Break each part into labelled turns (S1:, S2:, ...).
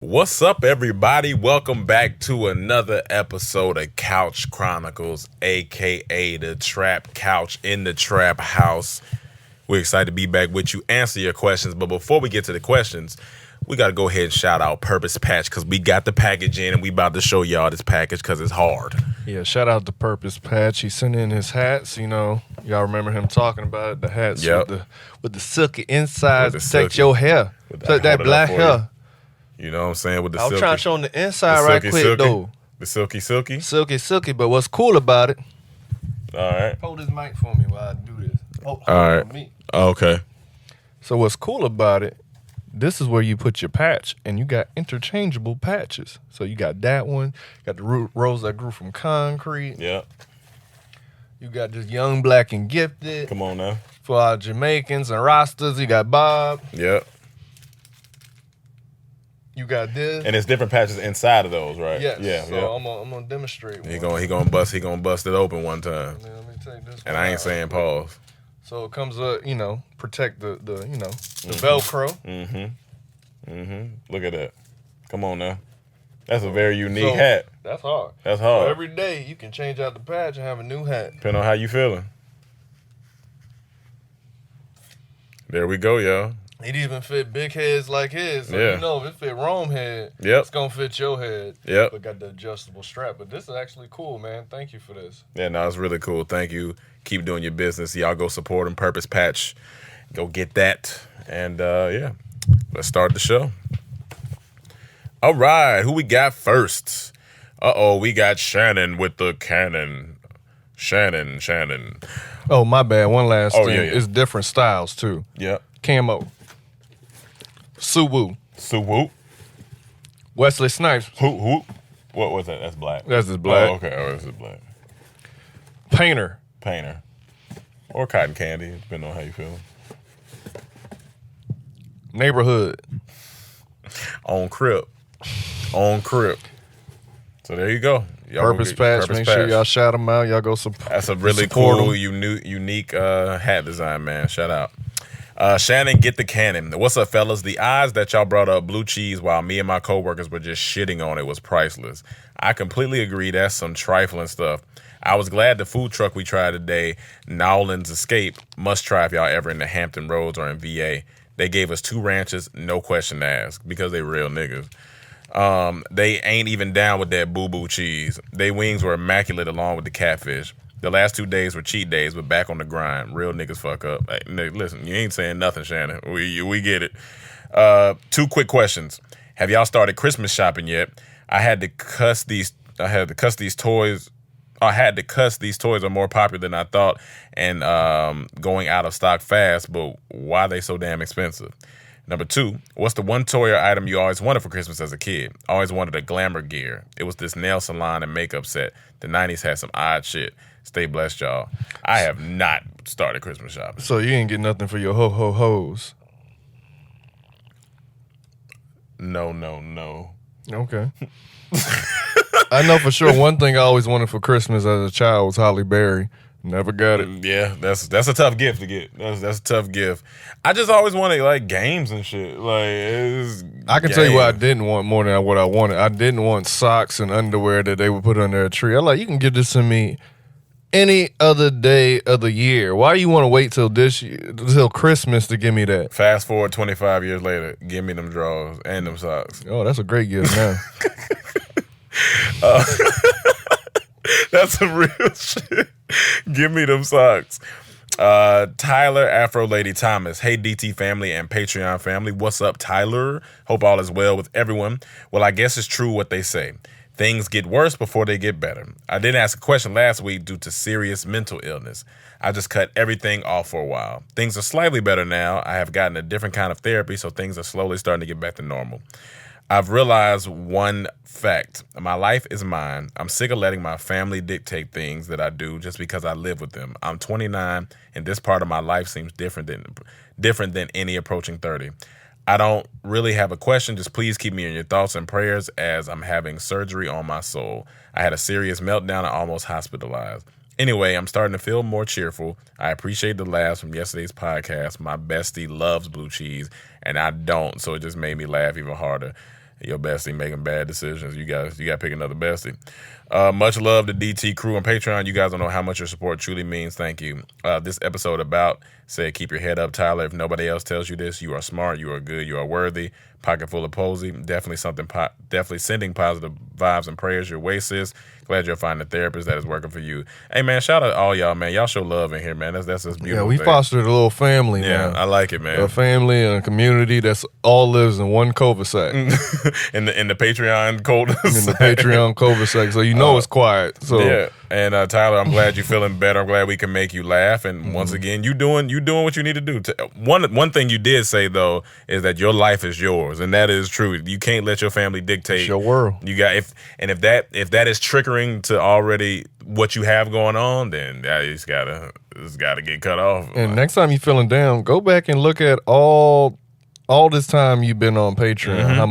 S1: What's up, everybody? Welcome back to another episode of Couch Chronicles, aka the Trap Couch in the Trap House. We're excited to be back with you, answer your questions. But before we get to the questions, we got to go ahead and shout out Purpose Patch because we got the package in and we about to show y'all this package because it's hard.
S2: Yeah, shout out to Purpose Patch. He sent in his hats. You know, y'all remember him talking about it, the hats with the silky insides to protect your hair, protect that black hair.
S1: You know what I'm saying? With the
S2: I was
S1: silky,
S2: trying to show him the inside right quick, though.
S1: The silky?
S2: Silky, but what's cool about it...
S1: All right.
S2: Hold this mic for me while I do this.
S1: All right.
S2: Me.
S1: Okay.
S2: So what's cool about it, this is where you put your patch, and you got interchangeable patches. So you got that one, got the rose that grew from concrete.
S1: Yep.
S2: You got just young, black, and gifted.
S1: Come on now.
S2: For our Jamaicans and Rastas, you got Bob.
S1: Yep.
S2: You got this,
S1: and it's different patches inside of those, right?
S2: Yes.
S1: Yeah.
S2: So
S1: yeah.
S2: I'm gonna demonstrate.
S1: He gonna bust it open one time.
S2: Let me take this.
S1: And I ain't saying pause.
S2: So it comes up, protect the Velcro.
S1: Look at that. Come on now. That's a very unique hat.
S2: That's hard.
S1: That's hard.
S2: So every day you can change out the patch and have a new hat.
S1: Depending on how you feeling. There we go, y'all.
S2: It even fit big heads like his. So
S1: yeah.
S2: You know, if it fit Rome head,
S1: yep.
S2: It's going to fit your head.
S1: Yep.
S2: But got the adjustable strap. But this is actually cool, man. Thank you for this.
S1: Yeah, no, it's really cool. Thank you. Keep doing your business. Y'all go support him. Purpose Patch. Go get that. And, let's start the show. All right. Who we got first? We got Shannon with the cannon. Shannon.
S2: Oh, my bad. One last thing.
S1: Yeah.
S2: It's different styles, too.
S1: Yep.
S2: Camo. Suwu. Wesley Snipes.
S1: Who? What was that? That's black.
S2: That's just black.
S1: Oh, okay. Oh, this is black.
S2: Painter.
S1: Or cotton candy, depending on how you feel.
S2: Neighborhood.
S1: On Crip. So there you go. Y'all
S2: Purpose Patch. Make sure y'all shout them out. Y'all go support.
S1: That's a really cool, unique hat design, man. Shout out. Shannon, get the cannon. What's up, fellas? The odds that y'all brought up blue cheese while me and my coworkers were just shitting on it was priceless. I completely agree. That's some trifling stuff. I was glad the food truck we tried today, Nowlands Escape, must try if y'all ever in the Hampton Roads or in VA. They gave us 2 ranches, no question to ask, because they real niggas. They ain't even down with that boo-boo cheese. They wings were immaculate along with the catfish. The last 2 days were cheat days, but back on the grind. Real niggas fuck up. Hey, listen, you ain't saying nothing, Shannon. We get it. 2 quick questions. Have y'all started Christmas shopping yet? I had to cuss these toys are more popular than I thought and going out of stock fast, but why are they so damn expensive? Number 2, what's the one toy or item you always wanted for Christmas as a kid? Always wanted a glamour gear. It was this nail salon and makeup set. The 90s had some odd shit. Stay blessed, y'all. I have not started Christmas shopping.
S2: So you ain't get nothing for your ho-ho-hos?
S1: No.
S2: Okay. I know for sure one thing I always wanted for Christmas as a child was Holly Berry. Never got it.
S1: Yeah, that's a tough gift to get. That's a tough gift. I just always wanted like games and shit.
S2: I can tell you what I didn't want more than what I wanted. I didn't want socks and underwear that they would put under a tree. I'm like, you can give this to me any other day of the year. Why do you want to wait till Christmas to give me that?
S1: Fast forward 25 years later, give me them drawers and them socks.
S2: Oh, that's a great gift now.
S1: That's some real shit. Give me them socks. Tyler Afro Lady Thomas. Hey, DT family and Patreon family. What's up, Tyler? Hope all is well with everyone. Well, I guess it's true what they say. Things get worse before they get better. I didn't ask a question last week due to serious mental illness. I just cut everything off for a while. Things are slightly better now. I have gotten a different kind of therapy, so things are slowly starting to get back to normal. I've realized one fact. My life is mine. I'm sick of letting my family dictate things that I do just because I live with them. I'm 29, and this part of my life seems different than any approaching 30. I don't really have a question. Just please keep me in your thoughts and prayers as I'm having surgery on my soul. I had a serious meltdown and almost hospitalized. Anyway, I'm starting to feel more cheerful. I appreciate the laughs from yesterday's podcast. My bestie loves blue cheese, and I don't, so it just made me laugh even harder. your bestie making bad decisions. You got to pick another bestie. Much love to DT crew on Patreon. You guys don't know how much your support truly means. Thank you. This episode about said, keep your head up, Tyler. If nobody else tells you this, you are smart, you are good, you are worthy. Pocket full of posy. Definitely sending positive vibes and prayers your way, sis. Glad you'll find a therapist that is working for you. Hey, man, shout out to all y'all, man. Y'all show love in here, man. That's just beautiful.
S2: Yeah, we fostered a little family, man.
S1: Yeah, I like it, man.
S2: A family and a community that's all lives in one cul-de-sac.
S1: in the Patreon cul-de-sac.
S2: In the Patreon cul-de-sac, so you know it's quiet. So
S1: yeah. And Tyler, I'm glad you're feeling better. I'm glad we can make you laugh. And once again, you doing what you need to do. One thing you did say though is that your life is yours, and that is true. You can't let your family dictate.
S2: It's your world.
S1: You got if that is triggering to already what you have going on, then it's gotta get cut off.
S2: And next time you're feeling down, go back and look at all this time you've been on Patreon, how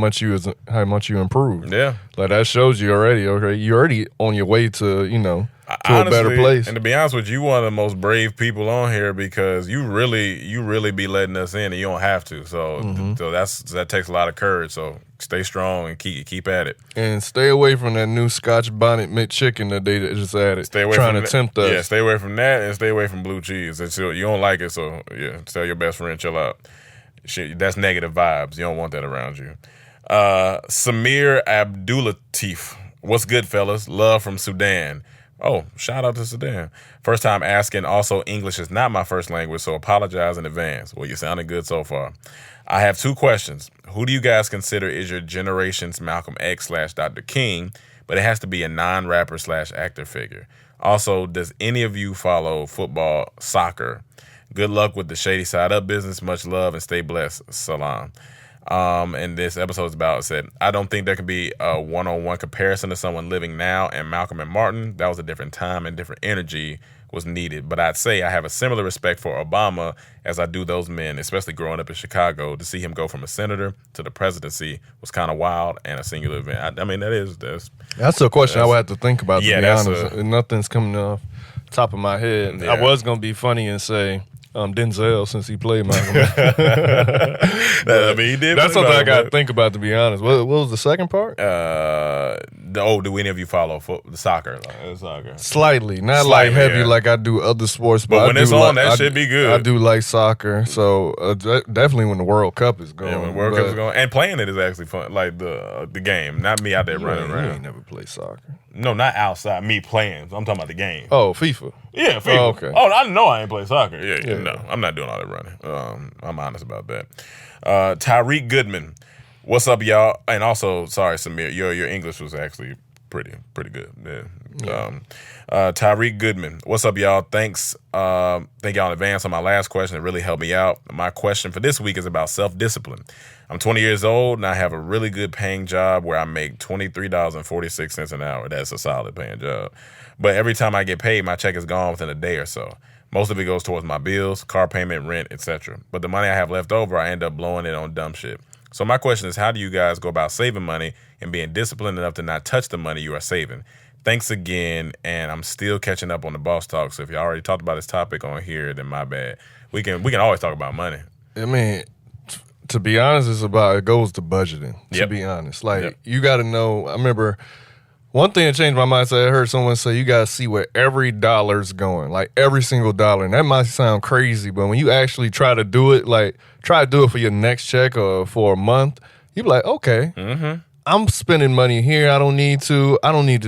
S2: much you improved.
S1: Yeah,
S2: like that shows you already. Okay, you're already on your way to
S1: Honestly,
S2: a better place.
S1: And to be honest with you, one of the most brave people on here because you really be letting us in, and you don't have to. So that takes a lot of courage. So stay strong and keep at it.
S2: And stay away from that new Scotch bonnet McChicken that they just added.
S1: Stay away
S2: trying
S1: from
S2: to tempt us.
S1: Yeah, stay away from that and stay away from blue cheese. You don't like it, so yeah, tell your best friend chill out. Shit, that's negative vibes. You don't want that around you. Samir Abdulatif. What's good, fellas? Love from Sudan. Oh, shout out to Sudan. First time asking. Also, English is not my first language, so apologize in advance. Well, you sounded good so far. I have 2 questions. Who do you guys consider is your generation's Malcolm X / Dr. King? But it has to be a non-rapper / actor figure. Also, does any of you follow football, soccer? Good luck with the Shady Side Up business. Much love and stay blessed. Salam. And this episode is about said, I don't think there can be a one-on-one comparison to someone living now and Malcolm and Martin. That was a different time and different energy was needed. But I'd say I have a similar respect for Obama as I do those men, especially growing up in Chicago. To see him go from a senator to the presidency was kind of wild and a singular event. I mean,
S2: that's a question I would have to think about, to be honest. Nothing's coming off the top of my head.
S1: Yeah.
S2: I was going to be funny and say Denzel, since he played Malcolm.
S1: I mean, he did.
S2: That's something I got to think about, to be honest. What was the second part?
S1: Do any of you follow soccer? Soccer?
S2: Slightly, not like heavy like I do other sports.
S1: But when it's on, that should be good.
S2: I do like soccer, so definitely when the World Cup is going.
S1: Yeah, when the World Cup is going, and playing it is actually fun. Like the game, not me out there running around.
S2: You ain't never played soccer.
S1: No, not outside. Me playing. I'm talking about the game.
S2: Oh, FIFA.
S1: Yeah, FIFA.
S2: Oh, okay.
S1: Oh, I know I ain't play soccer. Yeah. No, I'm not doing all that running. I'm honest about that. Tyreek Goodman, what's up, y'all? And also, sorry, Samir, your English was actually pretty good. Yeah. Tyreek Goodman, what's up, y'all? Thank y'all in advance on my last question. It really helped me out. My question for this week is about self-discipline. I'm 20 years old and I have a really good paying job where I make $23.46 an hour. That's a solid paying job. But every time I get paid, my check is gone within a day or so. Most of it goes towards my bills, car payment, rent, etc. But the money I have left over, I end up blowing it on dumb shit. So my question is, how do you guys go about saving money and being disciplined enough to not touch the money you are saving? Thanks again, and I'm still catching up on the boss talk. So if you already talked about this topic on here, then my bad. We can always talk about money.
S2: I mean, to be honest, it goes to budgeting. To be honest, you got to know. I remember one thing that changed my mindset. I heard someone say you got to see where every dollar's going, like every single dollar. And that might sound crazy, but when you actually try to do it, try to do it for your next check or for a month, you be like, okay, I'm spending money here. I don't need to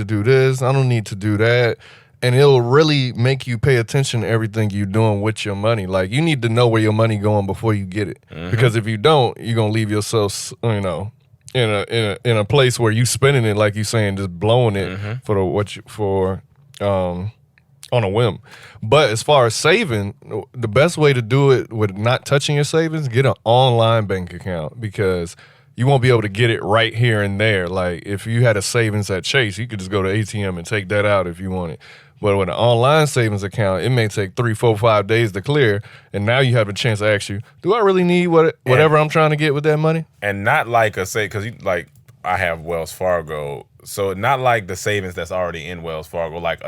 S2: do this. I don't need to do that. And it'll really make you pay attention to everything you're doing with your money. Like, you need to know where your money going before you get it. Because if you don't, you're gonna leave yourself, in a place where you spending it, like you saying, just blowing it on a whim. But as far as saving, the best way to do it with not touching your savings, get an online bank account, because you won't be able to get it right here and there. Like, if you had a savings at Chase, you could just go to ATM and take that out if you want it. But with an online savings account, it may take 3, 4, 5 days to clear, and now you have a chance to ask you, do I really need whatever I'm trying to get with that money? And
S1: not like because I have Wells Fargo, so not like the savings that's already in Wells Fargo, like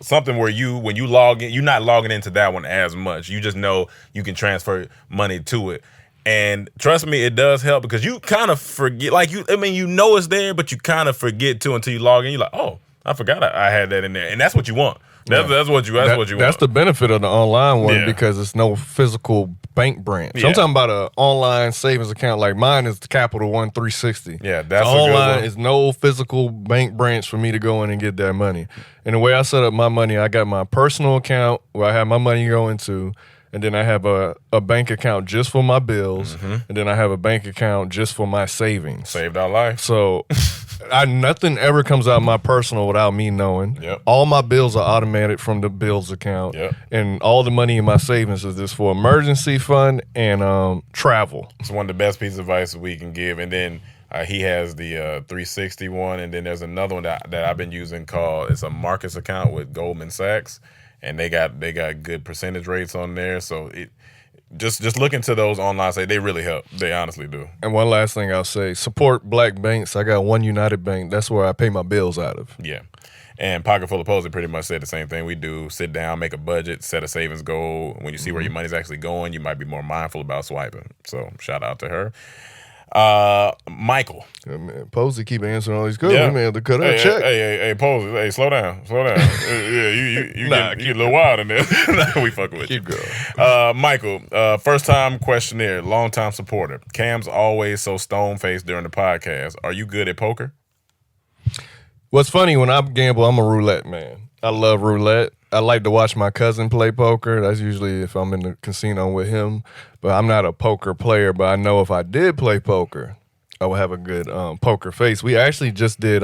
S1: something where when you log in, you're not logging into that one as much. You just know you can transfer money to it. And trust me, it does help because you kind of forget. Like you know it's there, but you kind of forget too until you log in. You're like, oh, I forgot I had that in there, and that's what you want. That's what you want.
S2: That's the benefit of the online one because it's no physical bank branch. I'm talking about an online savings account like mine is the Capital One 360.
S1: Yeah, that's
S2: online is no physical bank branch for me to go in and get that money. And the way I set up my money, I got my personal account where I have my money going to, and then I have a bank account just for my bills, and then I have a bank account just for my savings.
S1: Saved our life.
S2: So nothing ever comes out of my personal without me knowing.
S1: Yep.
S2: All my bills are automated from the bills account.
S1: Yep.
S2: And all the money in my savings is just for emergency fund and travel.
S1: It's one of the best pieces of advice we can give. And then he has the 360 one, and then there's another one that I've been using called, it's a Marcus account with Goldman Sachs, and they got good percentage rates on there. So just look into those online sites. They really help. They honestly do.
S2: And one last thing I'll say, support black banks. I got one United Bank. That's where I pay my bills out of.
S1: Yeah. And Pocket Full of Posey pretty much said the same thing we do. Sit down, make a budget, set a savings goal. When you see where your money's actually going, you might be more mindful about swiping. So shout out to her. Michael.
S2: Yeah, man, Posey keep answering all these questions. Yeah. We may have to cut her a check.
S1: Hey, Posey. Hey, slow down. Yeah, you get a little wild in there. We fucking with
S2: keep
S1: you.
S2: Going.
S1: Michael, first time questionnaire, long time supporter. Cam's always so stone faced during the podcast. Are you good at poker?
S2: What's funny, when I gamble, I'm a roulette man. I love roulette. I like to watch my cousin play poker. That's usually if I'm in the casino with him. But I'm not a poker player, but I know if I did play poker, I would have a good poker face. We actually just did,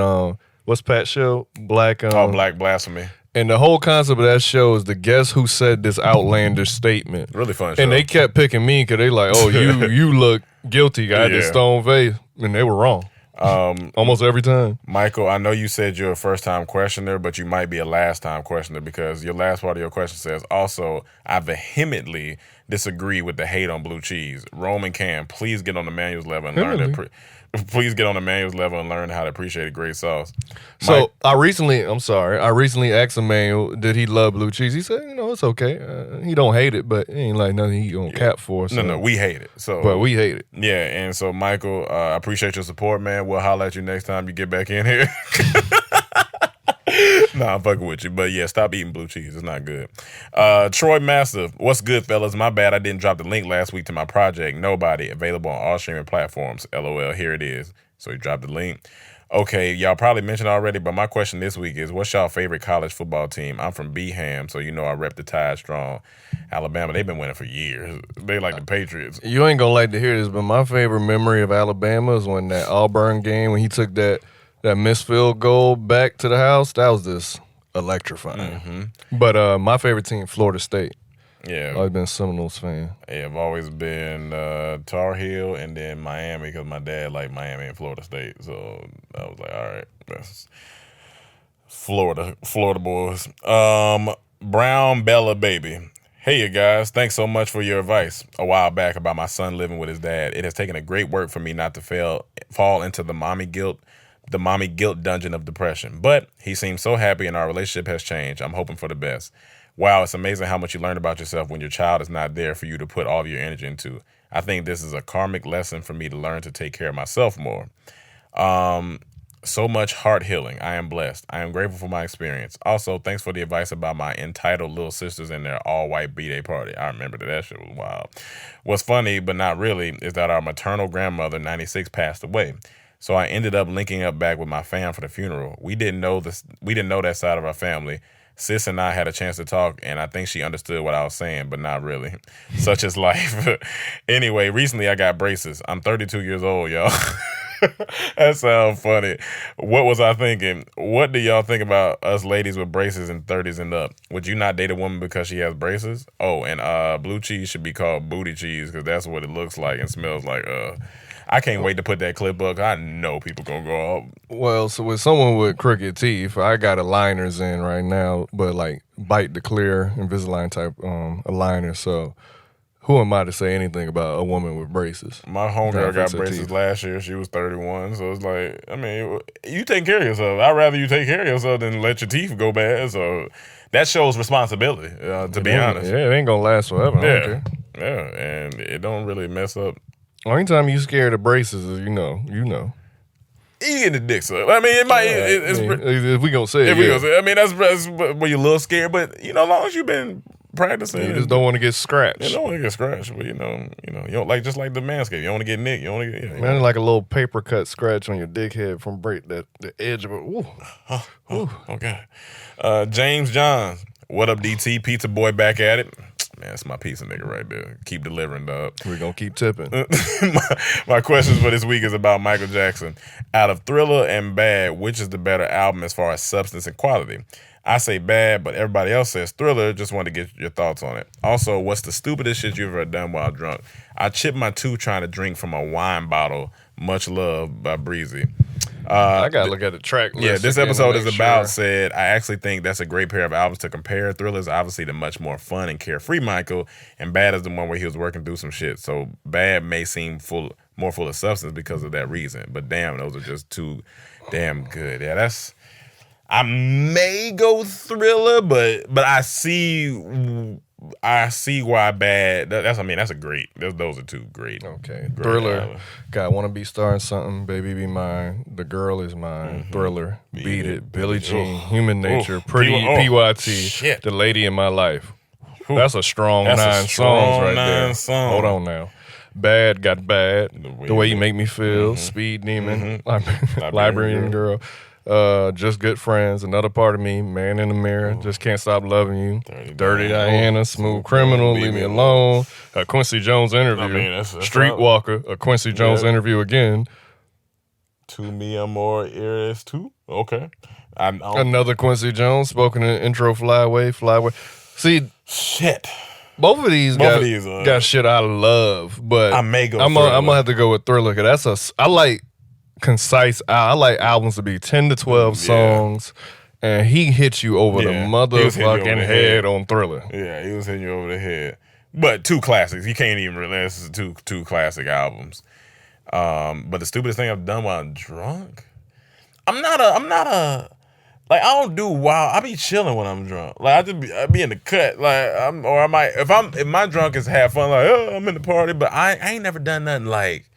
S2: what's Pat's show? Black
S1: Blasphemy.
S2: And the whole concept of that show is the guess who said this outlandish statement.
S1: Really fun show.
S2: And they kept picking me because they like, oh, you look guilty. I had this stone face. And they were wrong. Almost every time.
S1: Michael, I know you said you're a first-time questioner, but you might be a last-time questioner because your last part of your question says, also, I vehemently disagree with the hate on blue cheese. Roman Cam, please get on the manuals level and learn how to appreciate a great sauce.
S2: So I recently asked Emmanuel, did he love blue cheese? He said, it's okay. He don't hate it, but it ain't like nothing he gonna cap for. So.
S1: No, we hate it.
S2: But we hate it.
S1: Yeah, and so Michael, I appreciate your support, man. We'll holler at you next time you get back in here. Nah, I'm fucking with you. But yeah, stop eating blue cheese. It's not good. Troy Massive, what's good, fellas? My bad, I didn't drop the link last week to my project. Nobody, available on all streaming platforms. LOL, here it is. So he dropped the link. Okay, y'all probably mentioned already, but my question this week is, what's y'all favorite college football team? I'm from Beham, so I rep the Tide strong. Alabama, they've been winning for years. They like the Patriots.
S2: You ain't gonna like to hear this, but my favorite memory of Alabama is when that Auburn game, when he took that missed field goal back to the house. That was just electrifying. Mm-hmm. But my favorite team, Florida State.
S1: Yeah.
S2: I've always been a Seminoles fan.
S1: Yeah, I've always been Tar Heel and then Miami because my dad liked Miami and Florida State. So I was like, all right, that's Florida boys. Brown Bella Baby. Hey, you guys. Thanks so much for your advice a while back about my son living with his dad. It has taken a great work for me not to fall into the mommy guilt dungeon of depression. But he seems so happy and our relationship has changed. I'm hoping for the best. Wow, it's amazing how much you learn about yourself when your child is not there for you to put all of your energy into. I think this is a karmic lesson for me to learn to take care of myself more. So much heart healing. I am blessed. I am grateful for my experience. Also, thanks for the advice about my entitled little sisters and their all-white B-Day party. I remember that shit was wild. What's funny, but not really, is that our maternal grandmother, 96, passed away. So I ended up linking up back with my fam for the funeral. We didn't know that side of our family. Sis and I had a chance to talk, and I think she understood what I was saying, but not really. Such is life. Anyway, recently I got braces. I'm 32 years old, y'all. That sounds funny. What was I thinking? What do y'all think about us ladies with braces in 30s and up? Would you not date a woman because she has braces? Oh, and blue cheese should be called booty cheese because that's what it looks like and smells like. I can't wait to put that clip up. I know people gonna go up.
S2: Well, so with someone with crooked teeth, I got aligners in right now, but like Bite the Clear, Invisalign type aligners. So who am I to say anything about a woman with braces?
S1: My homegirl got braces last year. She was 31. So it's like, I mean, you take care of yourself. I'd rather you take care of yourself than let your teeth go bad. So that shows responsibility, to be honest.
S2: Yeah, it ain't gonna last forever. I don't care.
S1: Yeah, and it don't really mess up.
S2: Only time you scared of braces is you know.
S1: You get the dick sucked. I mean, it might.
S2: If we gonna say,
S1: I mean, that's where you're a little scared, but as long as you've been practicing,
S2: you just don't want to get scratched.
S1: You don't want to get scratched, but you don't like just like the manscape. You don't want to get nicked. You don't want to get.
S2: Man, like a little paper cut scratch on your dickhead from the edge of it. Ooh.
S1: Okay. James Johns, what up, DT? Pizza boy back at it. Man, that's my pizza nigga right there. Keep delivering, dog.
S2: We're gonna keep tipping.
S1: my questions for this week is about Michael Jackson. Out of Thriller and Bad, which is the better album as far as substance and quality? I say Bad, but everybody else says Thriller. Just wanted to get your thoughts on it. Also, what's the stupidest shit you've ever done while drunk? I chipped my tooth trying to drink from a wine bottle. Much love by Breezy.
S2: I gotta look at the track list.
S1: Yeah, this episode is about said. I actually think that's a great pair of albums to compare. Thriller is obviously the much more fun and carefree Michael, and Bad is the one where he was working through some shit. So Bad may seem more full of substance because of that reason. But damn, those are just too damn good. Yeah, I may go Thriller, but I see why Bad. That's a great. Those are two great.
S2: Okay, great Thriller. Album. God, wanna be starring something. Baby, be mine. The girl is mine. Mm-hmm. Thriller. Beat it. Billie Jean. Human Nature. Pretty. PYT.
S1: Shit.
S2: The lady in my life. That's a strong 9 songs right there. Hold on now. Bad got Bad. The way you make me feel. Mm-hmm. Speed Demon. Mm-hmm. Librarian Girl. Just Good Friends, Another Part of Me, Man in the Mirror, Just Can't Stop Loving You, Dirty Diana, Smooth Criminal, Leave Me Alone, a Quincy Jones interview, that's Streetwalker, a Quincy Jones interview again.
S1: To Me Amor Eres Too? Okay.
S2: Another Quincy Jones, spoken in intro, Fly Away. See,
S1: shit.
S2: Both of these got shit I love, but I'm gonna have to go with Thriller, because I like concise. I like albums to be 10 to 12 songs, and he hits you over the motherfucking head on Thriller.
S1: Yeah, he was hitting you over the head. But two classics. You can't even realize this is two classic albums. But the stupidest thing I've done while I'm drunk, I'm not a like, I don't do wild. I be chilling when I'm drunk. Like, I be in the cut. Like, if my drunk is have fun, like, oh, I'm in the party, but I ain't never done nothing like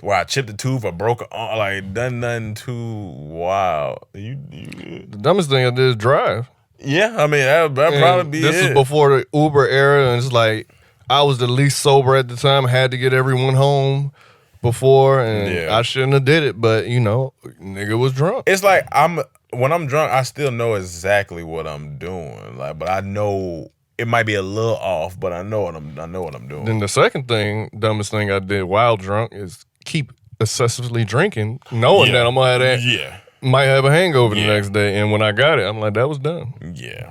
S1: where I chipped a tooth or broke an arm, like done nothing too wild. The
S2: dumbest thing I did is drive.
S1: Yeah, I mean that'd probably be
S2: this is before the Uber era, and it's like I was the least sober at the time. Had to get everyone home before, and I shouldn't have did it. But nigga was drunk.
S1: It's like when I'm drunk, I still know exactly what I'm doing. Like, but I know it might be a little off, but I know what I'm doing.
S2: Then the second thing, dumbest thing I did while drunk is keep excessively drinking, knowing that I'm gonna have might have a hangover the next day. And when I got it, I'm like, that was done.
S1: Yeah.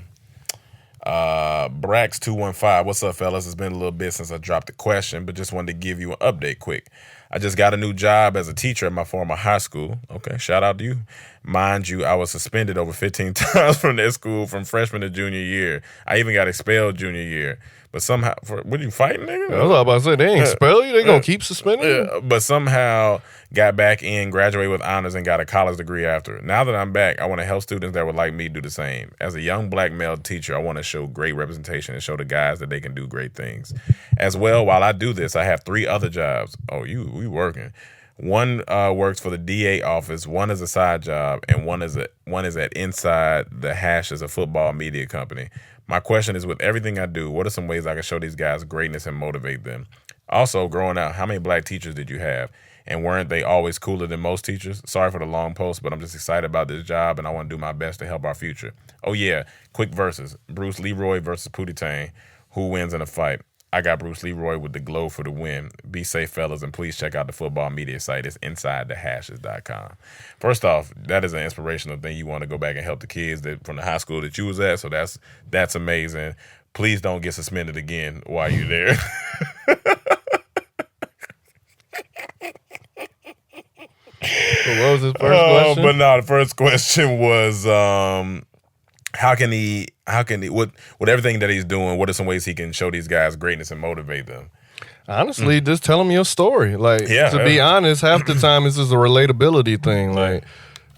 S1: Brax215, what's up, fellas? It's been a little bit since I dropped the question, but just wanted to give you an update quick. I just got a new job as a teacher at my former high school. Okay, shout out to you. Mind you, I was suspended over 15 times from that school from freshman to junior year. I even got expelled junior year. But somehow, what are you fighting, nigga?
S2: I was about to say, they ain't expel you. They gonna keep suspending you.
S1: But somehow got back in, graduated with honors, and got a college degree after. Now that I'm back, I want to help students that would like me do the same. As a young black male teacher, I want to show great representation and show the guys that they can do great things. As well, while I do this, I have 3 other jobs. Oh, we working. One works for the DA office, one is a side job, and one is at Inside the Hashes, a football media company. My question is, with everything I do, what are some ways I can show these guys greatness and motivate them? Also, growing up, how many black teachers did you have? And weren't they always cooler than most teachers? Sorry for the long post, but I'm just excited about this job, and I want to do my best to help our future. Oh, yeah, quick verses. Bruce Leroy versus Pootie Tang. Who wins in a fight? I got Bruce Leroy with the glow for the win. Be safe, fellas, and please check out the football media site. It's InsideTheHashes.com. First off, that is an inspirational thing. You want to go back and help the kids from the high school that you was at, so that's amazing. Please don't get suspended again while you're there.
S2: So what was his first question?
S1: But no, the first question was how can he with everything that he's doing, what are some ways he can show these guys greatness and motivate them?
S2: Honestly, just tell them your story. Like, to be honest, half the time it's just a relatability thing. Like,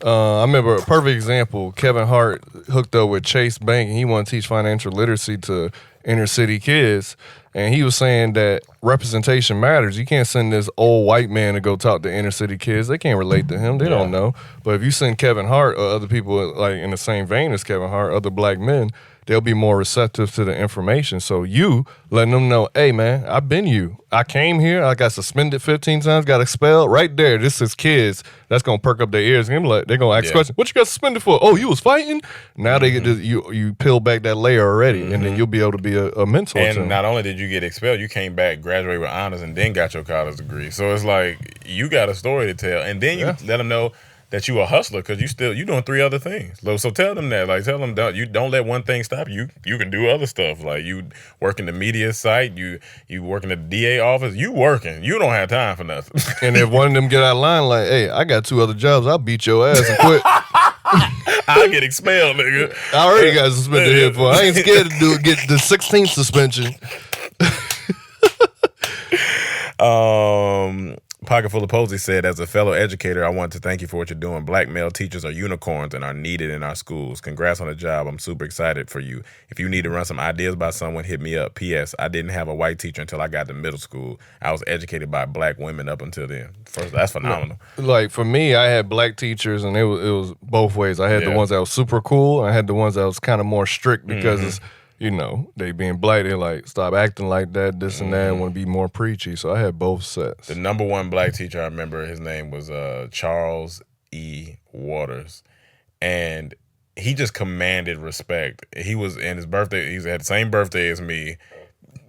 S2: I remember a perfect example. Kevin Hart hooked up with Chase Bank, and he wanted to teach financial literacy to inner city kids. And he was saying that representation matters. You can't send this old white man to go talk to inner city kids. They can't relate to him. They don't know. But if you send Kevin Hart or other people like in the same vein as Kevin Hart, other black men, they'll be more receptive to the information. So you letting them know, hey, man, I've been you. I came here. I got suspended 15 times, got expelled. Right there, this is kids. That's going to perk up their ears. They're going to ask questions. What you got suspended for? Oh, you was fighting? Now they get you peel back that layer already, and then you'll be able to be a mentor to them.
S1: And not only did you get expelled, you came back, graduated with honors, and then got your college degree. So it's like you got a story to tell. And then you let them know that you a hustler because you doing 3 other things. So tell them that. Like tell them don't let one thing stop you. You can do other stuff. Like you work in the media site, you work in the DA office, you working. You don't have time for nothing.
S2: And if one of them get out of line like, hey, I got 2 other jobs, I'll beat your ass and quit.
S1: I'll get expelled, nigga.
S2: I already got suspended here for. I ain't scared to get the 16th suspension.
S1: Pocket Full of Posey said, as a fellow educator, I want to thank you for what you're doing. Black male teachers are unicorns and are needed in our schools. Congrats on the job. I'm super excited for you. If you need to run some ideas by someone, hit me up. P.S. I didn't have a white teacher until I got to middle school. I was educated by black women up until then. First, that's phenomenal.
S2: Like for me, I had black teachers, and it was both ways. I had the ones that was super cool, and I had the ones that was kind of more strict because it's, you know, they being black, they're like, stop acting like that, this and that, want to be more preachy. So I had both sets.
S1: The number one black teacher I remember, his name was Charles E. Waters. And he just commanded respect. He was, in his birthday, he had the same birthday as me.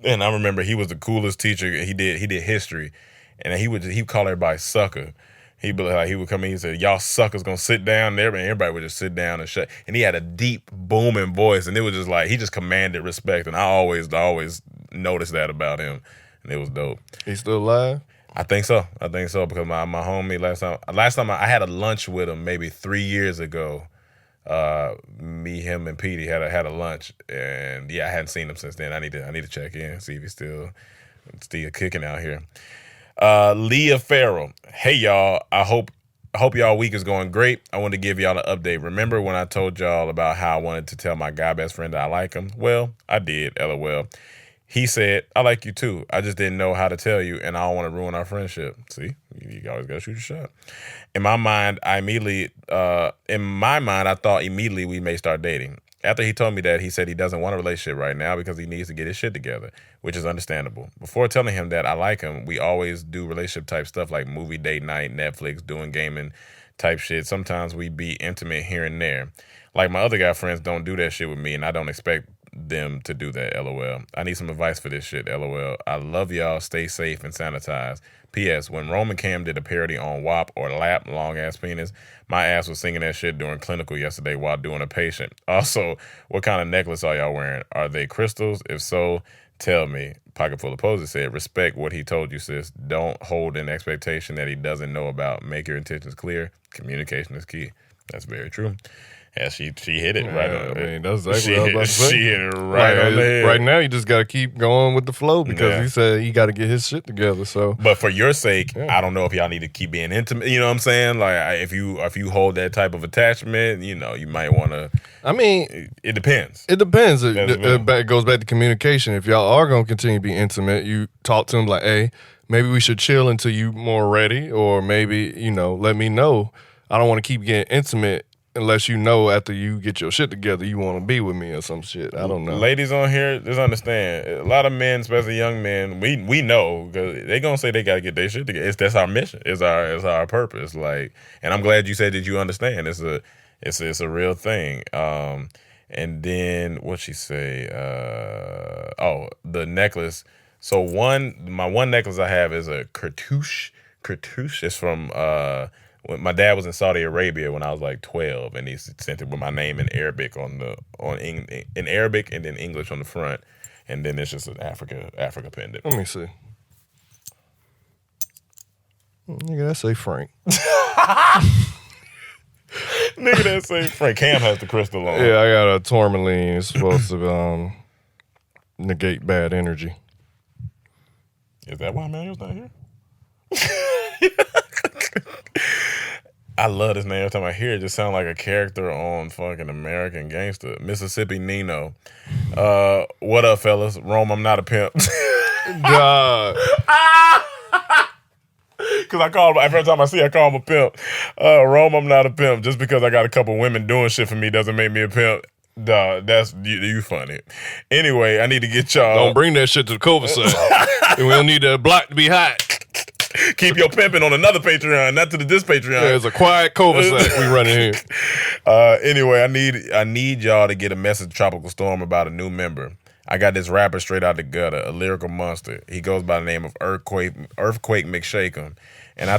S1: And I remember he was the coolest teacher. He did history. And he'd call everybody sucker. He would come in, he said, y'all suckers gonna sit down there, and everybody would just sit down and shut. And he had a deep, booming voice, and it was just like, he just commanded respect. And I always noticed that about him. And it was dope.
S2: He's still alive?
S1: I think so, because my homie, last time I had a lunch with him maybe 3 years ago. Me, him, and Petey had a lunch, and I hadn't seen him since then. I need to check in, see if he's still kicking out here. Leah Farrell. Hey y'all, I hope y'all week is going great. I wanted to give y'all an update. Remember when I told y'all about how I wanted to tell my guy best friend that I like him? Well, I did, LOL. He said, I like you too. I just didn't know how to tell you, and I don't want to ruin our friendship. See, you always gotta shoot your shot. In my mind, I thought immediately we may start dating. After he told me that, he said he doesn't want a relationship right now because he needs to get his shit together, which is understandable. Before telling him that I like him, we always do relationship type stuff like movie date night, Netflix, doing gaming type shit. Sometimes we be intimate here and there. Like my other guy friends don't do that shit with me, and I don't expect them to do that, LOL. I need some advice for this shit, LOL. I love y'all. Stay safe and sanitize. P.S. When Roman Cam did a parody on WAP or LAP, long ass penis, my ass was singing that shit during clinical yesterday while doing a patient. Also, what kind of necklace are y'all wearing? Are they crystals? If so, tell me. Pocket Full of Posey said, respect what he told you, sis. Don't hold an expectation that he doesn't know about. Make your intentions clear. Communication is key. That's very true. Yeah, she hit it right on.
S2: I mean, that's exactly what I was about to say.
S1: She hit it right on the head.
S2: Right now, you just got to keep going with the flow because he said he got to get his shit together. So,
S1: but for your sake, I don't know if y'all need to keep being intimate. You know what I'm saying? Like, if you hold that type of attachment, you know, you might want to.
S2: I mean,
S1: it depends.
S2: It depends. It goes back to communication. If y'all are going to continue to be intimate, you talk to him like, hey, maybe we should chill until you more ready, or maybe, you know, let me know. I don't want to keep getting intimate unless you know after you get your shit together you want to be with me or some shit. I don't know.
S1: Ladies on here, just understand. A lot of men, especially young men, we know because they gonna say they gotta get their shit together. That's our mission. It's our purpose. Like, and I'm glad you said that you understand. It's a real thing. And then what she say? The necklace. So my one necklace I have is a cartouche. Cartouche is from my dad was in Saudi Arabia when I was like 12, and he sent it with my name in Arabic in Arabic and then English on the front, and then it's just an Africa pendant.
S2: Let me see. Nigga, that say Frank.
S1: Nigga, that say Frank. Cam has the crystal on.
S2: Yeah, I got a tourmaline. It's supposed to negate bad energy.
S1: Is that why Manuel's not here? I love this name. Every time I hear it, just sound like a character on fucking American Gangster. Mississippi Nino. What up, fellas? Rome, I'm not a pimp.
S2: Dog.
S1: Because I call him, every time I see I call him a pimp. Rome, I'm not a pimp. Just because I got a couple women doing shit for me doesn't make me a pimp. Duh, that's you funny. Anyway, I need to get y'all.
S2: Don't bring that shit to the cul-de-sac. We don't need the block to be hot.
S1: Keep your pimping on another Patreon, not to this Patreon.
S2: Yeah, it's a quiet cul-de-sac we running here.
S1: Anyway, I need y'all to get a message to Tropical Storm about a new member. I got this rapper straight out the gutter, a lyrical monster. He goes by the name of Earthquake McShake'em, and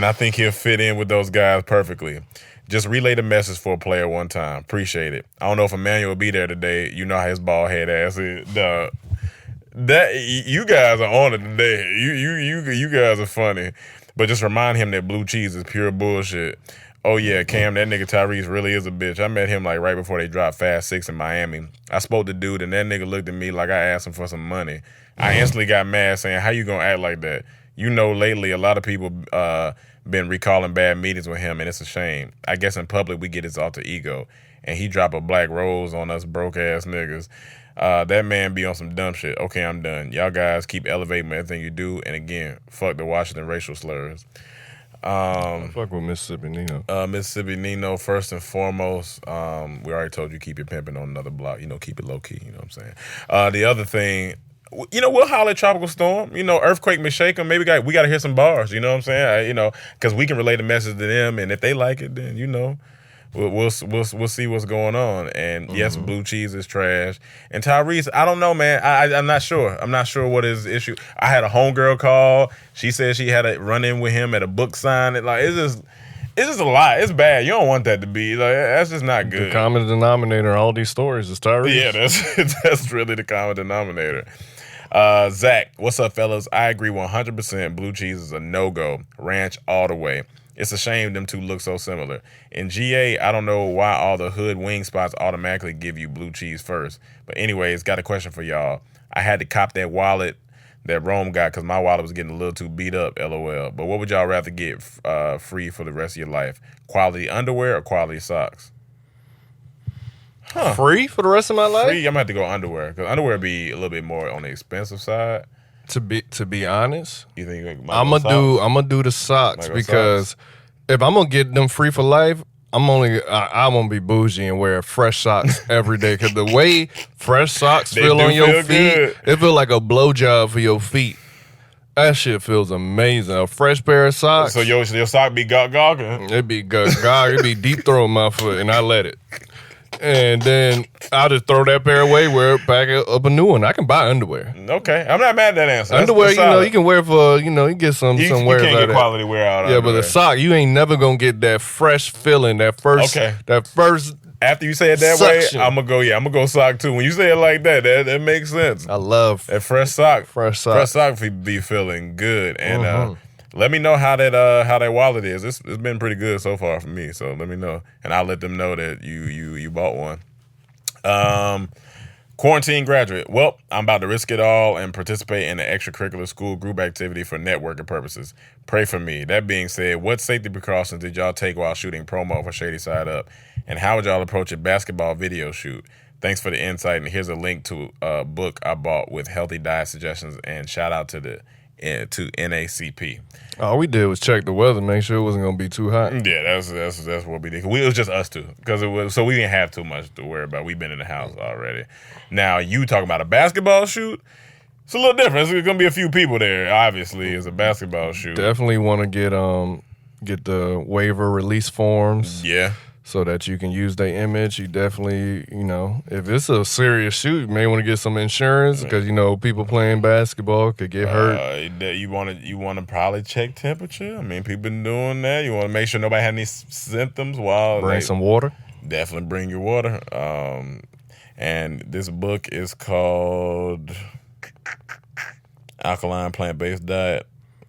S1: I think he'll fit in with those guys perfectly. Just relay the message for a player one time. Appreciate it. I don't know if Emmanuel will be there today. You know how his bald head ass is. That you guys are on it today. You guys are funny. But just remind him that blue cheese is pure bullshit. Oh yeah, Cam, that nigga Tyrese really is a bitch. I met him like right before they dropped Fast 6 in Miami. I spoke to dude and that nigga looked at me like I asked him for some money. I instantly got mad saying, how you gonna act like that? You know, lately a lot of people been recalling bad meetings with him, and it's a shame. I guess in public we get his alter ego, and he drop a black rose on us broke ass niggas. That man be on some dumb shit. Okay, I'm done. Y'all guys keep elevating everything you do, and again, fuck the Washington racial slurs.
S2: Fuck with Mississippi Nino.
S1: Mississippi Nino, first and foremost, we already told you keep your pimping on another block. You know, keep it low key. You know what I'm saying? The other thing, you know, we'll holler at Tropical Storm. You know, Earthquake McShake'em. Maybe we got to hear some bars. You know what I'm saying? You know, because we can relay the message to them, and if they like it, then you know, we'll see what's going on. And yes, blue cheese is trash. And Tyrese, I don't know, man. I'm not sure. I'm not sure what his issue. I had a homegirl call. She said she had a run in with him at a book signing. Like it's just a lot. It's bad. You don't want that to be. Like that's just not good.
S2: The common denominator in all these stories is Tyrese.
S1: Yeah, that's really the common denominator. Zach, what's up, fellas? I agree 100%. Blue cheese is a no-go. Ranch all the way. It's a shame them two look so similar. In GA, I don't know why all the hood wing spots automatically give you blue cheese first. But anyways, got a question for y'all. I had to cop that wallet that Rome got because my wallet was getting a little too beat up, LOL. But what would y'all rather get free for the rest of your life? Quality underwear or quality socks?
S2: Huh. Free for the rest of my life?
S1: Free, I'm gonna have to go underwear because underwear be a little bit more on the expensive side.
S2: To be honest,
S1: you think
S2: I'm gonna do the socks because if I'm gonna get them free for life, I'm gonna be bougie and wear fresh socks every day because the way fresh socks feel on your feet, good. It feel like a blowjob for your feet. That shit feels amazing. A fresh pair of socks.
S1: So your sock be gogging?
S2: It be it be deep throwing my foot, and I let it. And then I'll just throw that pair away, pack up a new one. I can buy underwear.
S1: Okay, I'm not mad at that answer.
S2: Underwear, you know, you can wear for, you know, you get some wear.
S1: You can't get quality wear out of it.
S2: Yeah, but the sock, you ain't never gonna get that fresh feeling, that first.
S1: After you say it that
S2: suction.
S1: way, I'm gonna go sock too. When you say it like that, that makes sense.
S2: I love
S1: that fresh sock.
S2: Fresh sock
S1: be feeling good. And let me know how that wallet is. It's been pretty good so far for me. So let me know, and I'll let them know that you bought one. Quarantine graduate. Well, I'm about to risk it all and participate in an extracurricular school group activity for networking purposes. Pray for me. That being said, what safety precautions did y'all take while shooting promo for Shady Side Up? And how would y'all approach a basketball video shoot? Thanks for the insight, and here's a link to a book I bought with healthy diet suggestions, and shout out to NACP.
S2: All we did was check the weather, make sure it wasn't gonna be too hot.
S1: Yeah, that's what we did. It was just us two because it was so we didn't have too much to worry about. We've been in the house already. Now you talking about a basketball shoot? It's a little different. There's gonna be a few people there. Obviously, it's a basketball shoot.
S2: Definitely want to get the waiver release forms.
S1: Yeah.
S2: So that you can use their image. You definitely, you know, if it's a serious shoot, you may want to get some insurance because, you know, people playing basketball could get hurt.
S1: You want to probably check temperature. I mean, people been doing that. You want to make sure nobody had any symptoms while
S2: bring some water.
S1: Definitely bring your water. And this book is called Alkaline Plant-Based Diet.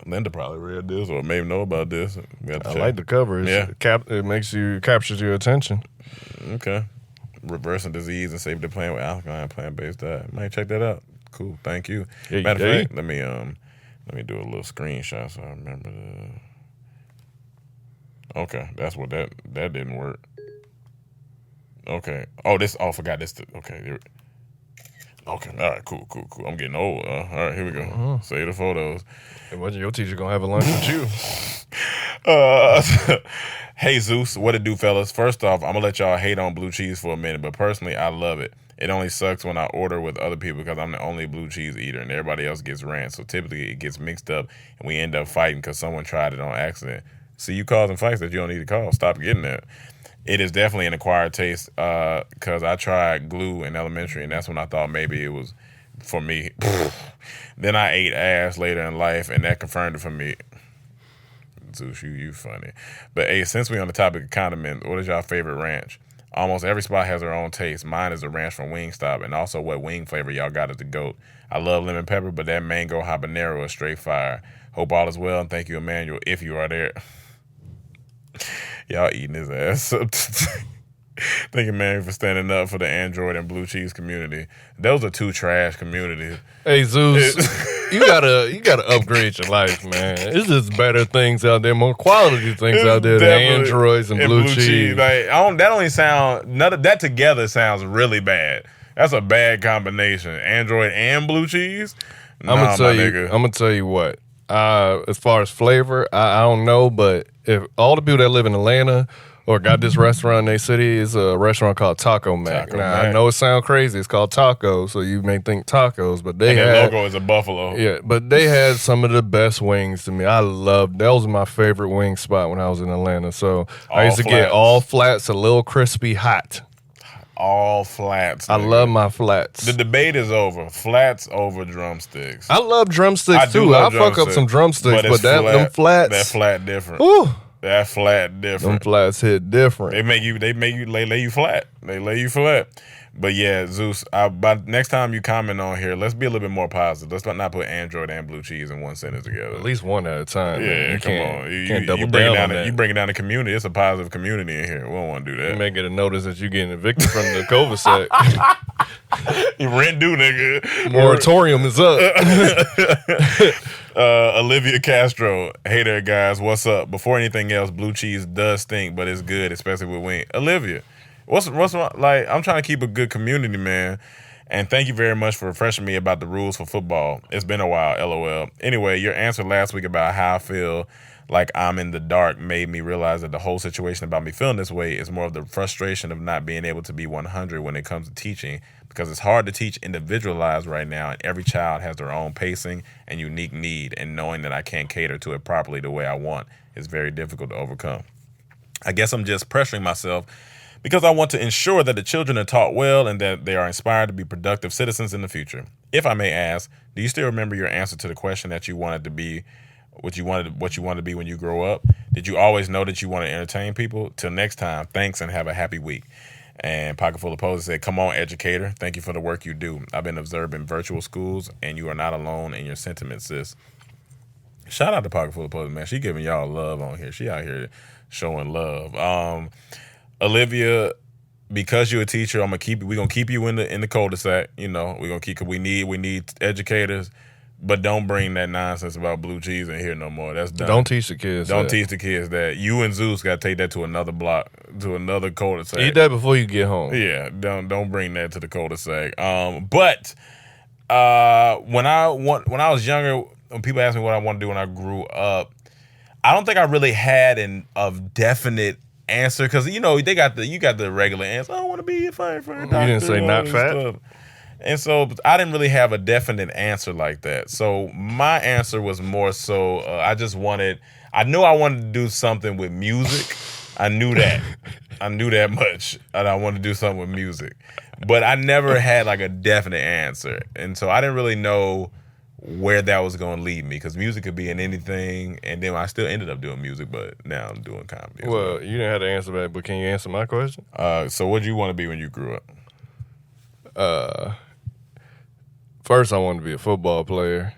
S1: Linda probably read this or maybe know about this.
S2: I like the cover. It makes you captures your attention.
S1: Okay. Reversing disease and save the plant with alkaline plant-based diet. Might check that out. Cool. Thank you. Matter of fact, let me do a little screenshot so I remember Okay, that's what that didn't work. Okay. Oh, this. Oh, I forgot this. Okay. Okay. All right. Cool. I'm getting old. All right. Here we go. Save the photos.
S2: Imagine your teacher gonna have a lunch with you.
S1: Hey Zeus, what it do, fellas? First off, I'm gonna let y'all hate on blue cheese for a minute, but personally, I love it. It only sucks when I order with other people because I'm the only blue cheese eater and everybody else gets ranch. So typically, it gets mixed up and we end up fighting because someone tried it on accident. See, you causing fights that you don't need to cause. Stop getting that. It is definitely an acquired taste because I tried glue in elementary and that's when I thought maybe it was for me. Then I ate ass later in life and that confirmed it for me. Zeus, you funny. But hey, since we on the topic of condiments, what is y'all favorite ranch? Almost every spot has their own taste. Mine is the ranch from Wingstop and also what wing flavor y'all got as the GOAT. I love lemon pepper, but that mango habanero is straight fire. Hope all is well and thank you, Emmanuel, if you are there. Y'all eating his ass up. Thank you, man, for standing up for the Android and blue cheese community. Those are two trash communities.
S2: Hey Zeus, you gotta upgrade your life, man. It's just better things out there, more quality things out there than Androids and blue cheese.
S1: Like that only sound none of that together sounds really bad. That's a bad combination. Android and blue cheese.
S2: I'm gonna tell you what. As far as flavor, I don't know, but if all the people that live in Atlanta or got this restaurant in their city, is a restaurant called Taco Mac. I know it sounds crazy. It's called Taco, so you may think tacos, but
S1: their logo is a buffalo.
S2: Yeah, but they had some of the best wings to me. That was my favorite wing spot when I was in Atlanta. So I used to get all flats, a little crispy hot.
S1: All flats.
S2: I love my flats.
S1: The debate is over. Flats over drumsticks.
S2: I love drumsticks too. I fuck up some drumsticks, but them flats.
S1: That flat different.
S2: Ooh.
S1: That flat different.
S2: Them flats hit different.
S1: They lay you flat. They lay you flat. But yeah, Zeus, by next time you comment on here, let's be a little bit more positive. Let's not put Android and blue cheese in one sentence together.
S2: At least one at a time.
S1: Yeah,
S2: man.
S1: Come on.
S2: You bring
S1: it down the community. It's a positive community in here. We don't want to do that.
S2: You may get a notice that you're getting evicted from the cul-de-sac.
S1: Rent due, nigga.
S2: Moratorium is up.
S1: Olivia Castro, hey there, guys. What's up? Before anything else, blue cheese does stink, but it's good, especially with wing. Olivia, what's like? I'm trying to keep a good community, man. And thank you very much for refreshing me about the rules for football. It's been a while, LOL. Anyway, your answer last week about how I feel like I'm in the dark made me realize that the whole situation about me feeling this way is more of the frustration of not being able to be 100 when it comes to teaching, because it's hard to teach individualized right now, and every child has their own pacing and unique need, and knowing that I can't cater to it properly the way I want is very difficult to overcome. I guess I'm just pressuring myself because I want to ensure that the children are taught well and that they are inspired to be productive citizens in the future. If I may ask, do you still remember your answer to the question that you wanted to be, what you wanted to be when you grow up? Did you always know that you want to entertain people? Till next time, thanks and have a happy week. And Pocket Full of Poses said, come on, educator. Thank you for the work you do. I've been observing virtual schools, and you are not alone in your sentiments, sis. Shout out to Pocket Full of Poses, man. She giving y'all love on here. She out here showing love. Olivia, because you're a teacher, we're gonna keep you in the cul-de-sac. You know, we're gonna keep. We need educators. But don't bring that nonsense about blue cheese in here no more. That's done.
S2: Don't teach the kids
S1: Don't teach the kids that. You and Zeus got to take that to another block, to another cul-de-sac.
S2: Eat that before you get home.
S1: Yeah, don't bring that to the cul-de-sac. But when I was younger, when people asked me what I want to do when I grew up, I don't think I really had a definite answer, because you got the regular answer. I want to be a firefighter.
S2: You didn't say not fat.
S1: Stuff. And so I didn't really have a definite answer like that. So my answer was more so I knew I wanted to do something with music. I knew that. I knew that much. And I wanted to do something with music. But I never had like a definite answer. And so I didn't really know where that was going to lead me, because music could be in anything. And then I still ended up doing music, but now I'm doing comedy.
S2: Well, you didn't have to answer that, but can you answer my question?
S1: So what did you want to be when you grew
S2: up? First, I wanted to be a football player.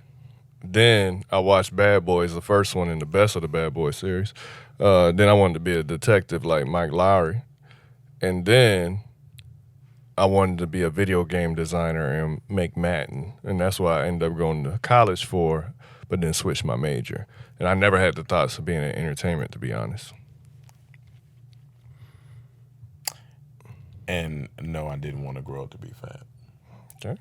S2: Then I watched Bad Boys, the first one in the Best of the Bad Boys series. Then I wanted to be a detective like Mike Lowry. And then I wanted to be a video game designer and make Madden. And that's what I ended up going to college for, but then switched my major. And I never had the thoughts of being in entertainment, to be honest.
S1: And no, I didn't want to grow up to be fat.
S2: Okay.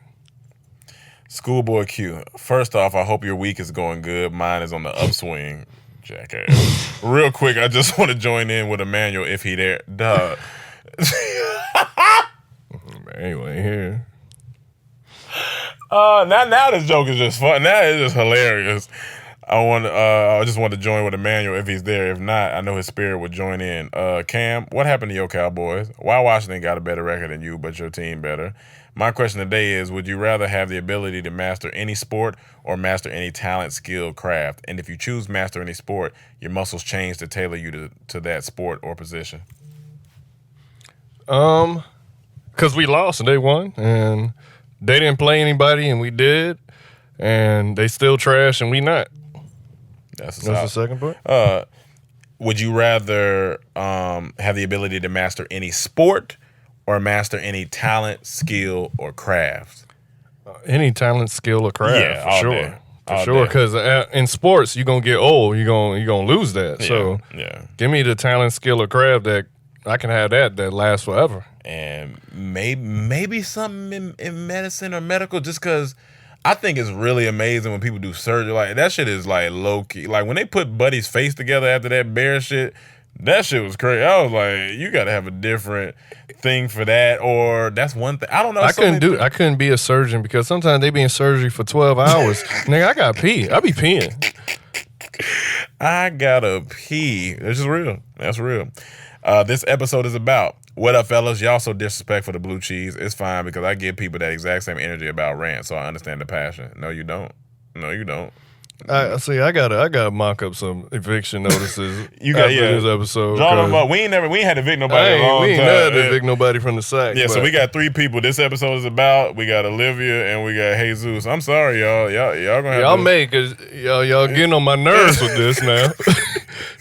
S1: Schoolboy Q. First off, I hope your week is going good. Mine is on the upswing. Jackass. Real quick, I just want to join in with Emmanuel if he there. Duh.
S2: Emmanuel ain't here.
S1: Now this joke is just fun. Now it's just hilarious. I just want to join with Emmanuel if he's there. If not, I know his spirit would join in. Cam, what happened to your Cowboys? Why Washington got a better record than you, but your team better? My question today is, would you rather have the ability to master any sport or master any talent, skill, craft? And if you choose master any sport, your muscles change to tailor you to that sport or position.
S2: Because we lost and they won, and they didn't play anybody and we did, and they still trash and we not. That's the second part.
S1: Would you rather have the ability to master any sport or master any talent, skill, or craft?
S2: Any talent, skill, or craft,
S1: yeah,
S2: for sure.
S1: Day.
S2: For sure, because in sports, you're going to get old. You're gonna lose that.
S1: Yeah,
S2: so give me the talent, skill, or craft that I can have that lasts forever.
S1: And maybe something in medicine or medical, just because I think it's really amazing when people do surgery. Like, that shit is like low key. Like, when they put Buddy's face together after that bear shit, that shit was crazy. I was like, you got to have a different thing for that, or that's one thing. I don't know.
S2: I couldn't be a surgeon because sometimes they be in surgery for 12 hours. Nigga, I got pee. I be peeing.
S1: I gotta pee. This is real. That's real. This episode is about, what up, fellas? Y'all so disrespectful to blue cheese. It's fine because I give people that exact same energy about rant, so I understand the passion. No, you don't. No, you don't.
S2: I gotta mock up some eviction notices. This episode.
S1: Draw them up. We ain't had to evict nobody in a long time.
S2: We ain't had to evict nobody from the sack.
S1: Yeah, so we got 3 people. This episode is about. We got Olivia and we got Jesus. I'm sorry, y'all. Y'all gonna have
S2: cause y'all getting on my nerves with this now.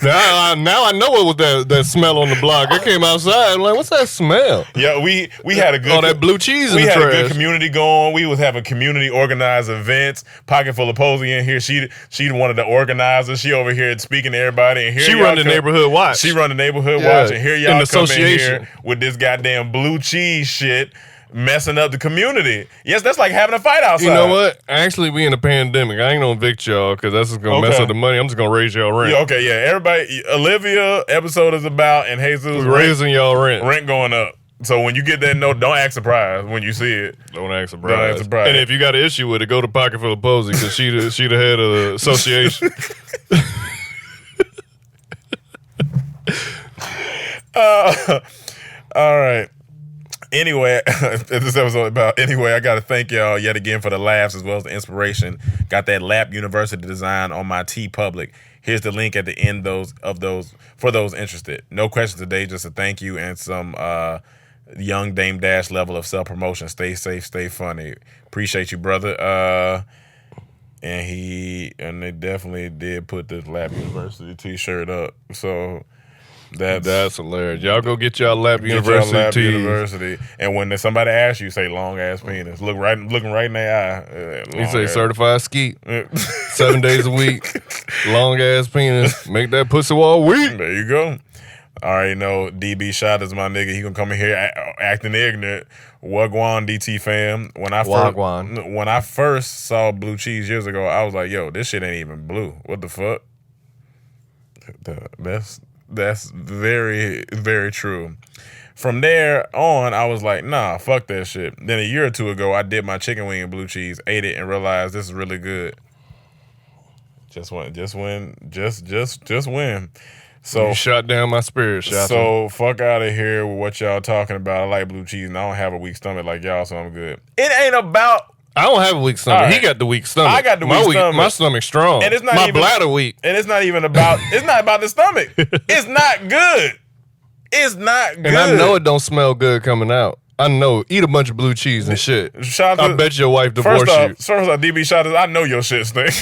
S2: Now I know it was that smell on the block. I came outside. I'm like, what's that smell?
S1: Yeah, we had a good.
S2: All that blue cheese in the trash.
S1: We had a good community going. We was having community organized events. Pocket full of Posey in here. She one of the organizers. She over here speaking to everybody. And here
S2: she run the neighborhood watch.
S1: She run the neighborhood watch. And here y'all come in here
S2: association
S1: with this goddamn blue cheese shit, messing up the community. Yes, that's like having a fight outside.
S2: You know what? Actually, we in a pandemic. I ain't gonna evict y'all because that's just gonna mess up the money. I'm just gonna raise y'all rent.
S1: Yeah, okay, yeah. Everybody, Olivia episode is about, and Jesus
S2: raising y'all rent.
S1: Rent going up. So when you get that note, don't act surprised when you see it.
S2: Don't act surprised. And if you got an issue with it, go to Pocket Full of Posey because she the head of the association.
S1: All right. Anyway, this episode about I got to thank y'all yet again for the laughs as well as the inspiration. Got that Lap University design on my TeePublic. Here's the link at the end of those for those interested. No questions today, just a thank you and some young Dame Dash level of self-promotion. Stay safe, stay funny. Appreciate you, brother. And they definitely did put this Lap University t-shirt up. So that's hilarious.
S2: Y'all go get y'all Lap University.
S1: And when somebody asks you, say long ass penis. Looking right in their eye.
S2: You say certified skeet. 7 days a week. Long ass penis. Make that pussy all week.
S1: There you go. I already know DB Shot is my nigga. He gonna come in here acting ignorant. Wagwan DT fam. When I first saw blue cheese years ago, I was like, yo, this shit ain't even blue. What the fuck? That's very, very true. From there on, I was like, nah, fuck that shit. Then a year or two ago, I did my chicken wing in blue cheese, ate it, and realized this is really good. Just win. So
S2: you shut down my spirit,
S1: So fuck out of here with what y'all talking about. I like blue cheese, and I don't have a weak stomach like y'all, so I'm good. It ain't about.
S2: I don't have a weak stomach. Right. He got the weak stomach.
S1: I got the weak stomach.
S2: My stomach's strong.
S1: And it's not
S2: my bladder weak.
S1: And it's not even about. It's not about the stomach. It's not good. It's not good.
S2: And I know it don't smell good coming out. I know. Eat a bunch of blue cheese and shit. I bet your wife divorced you.
S1: First off, DB Shot is, I know your shit stink.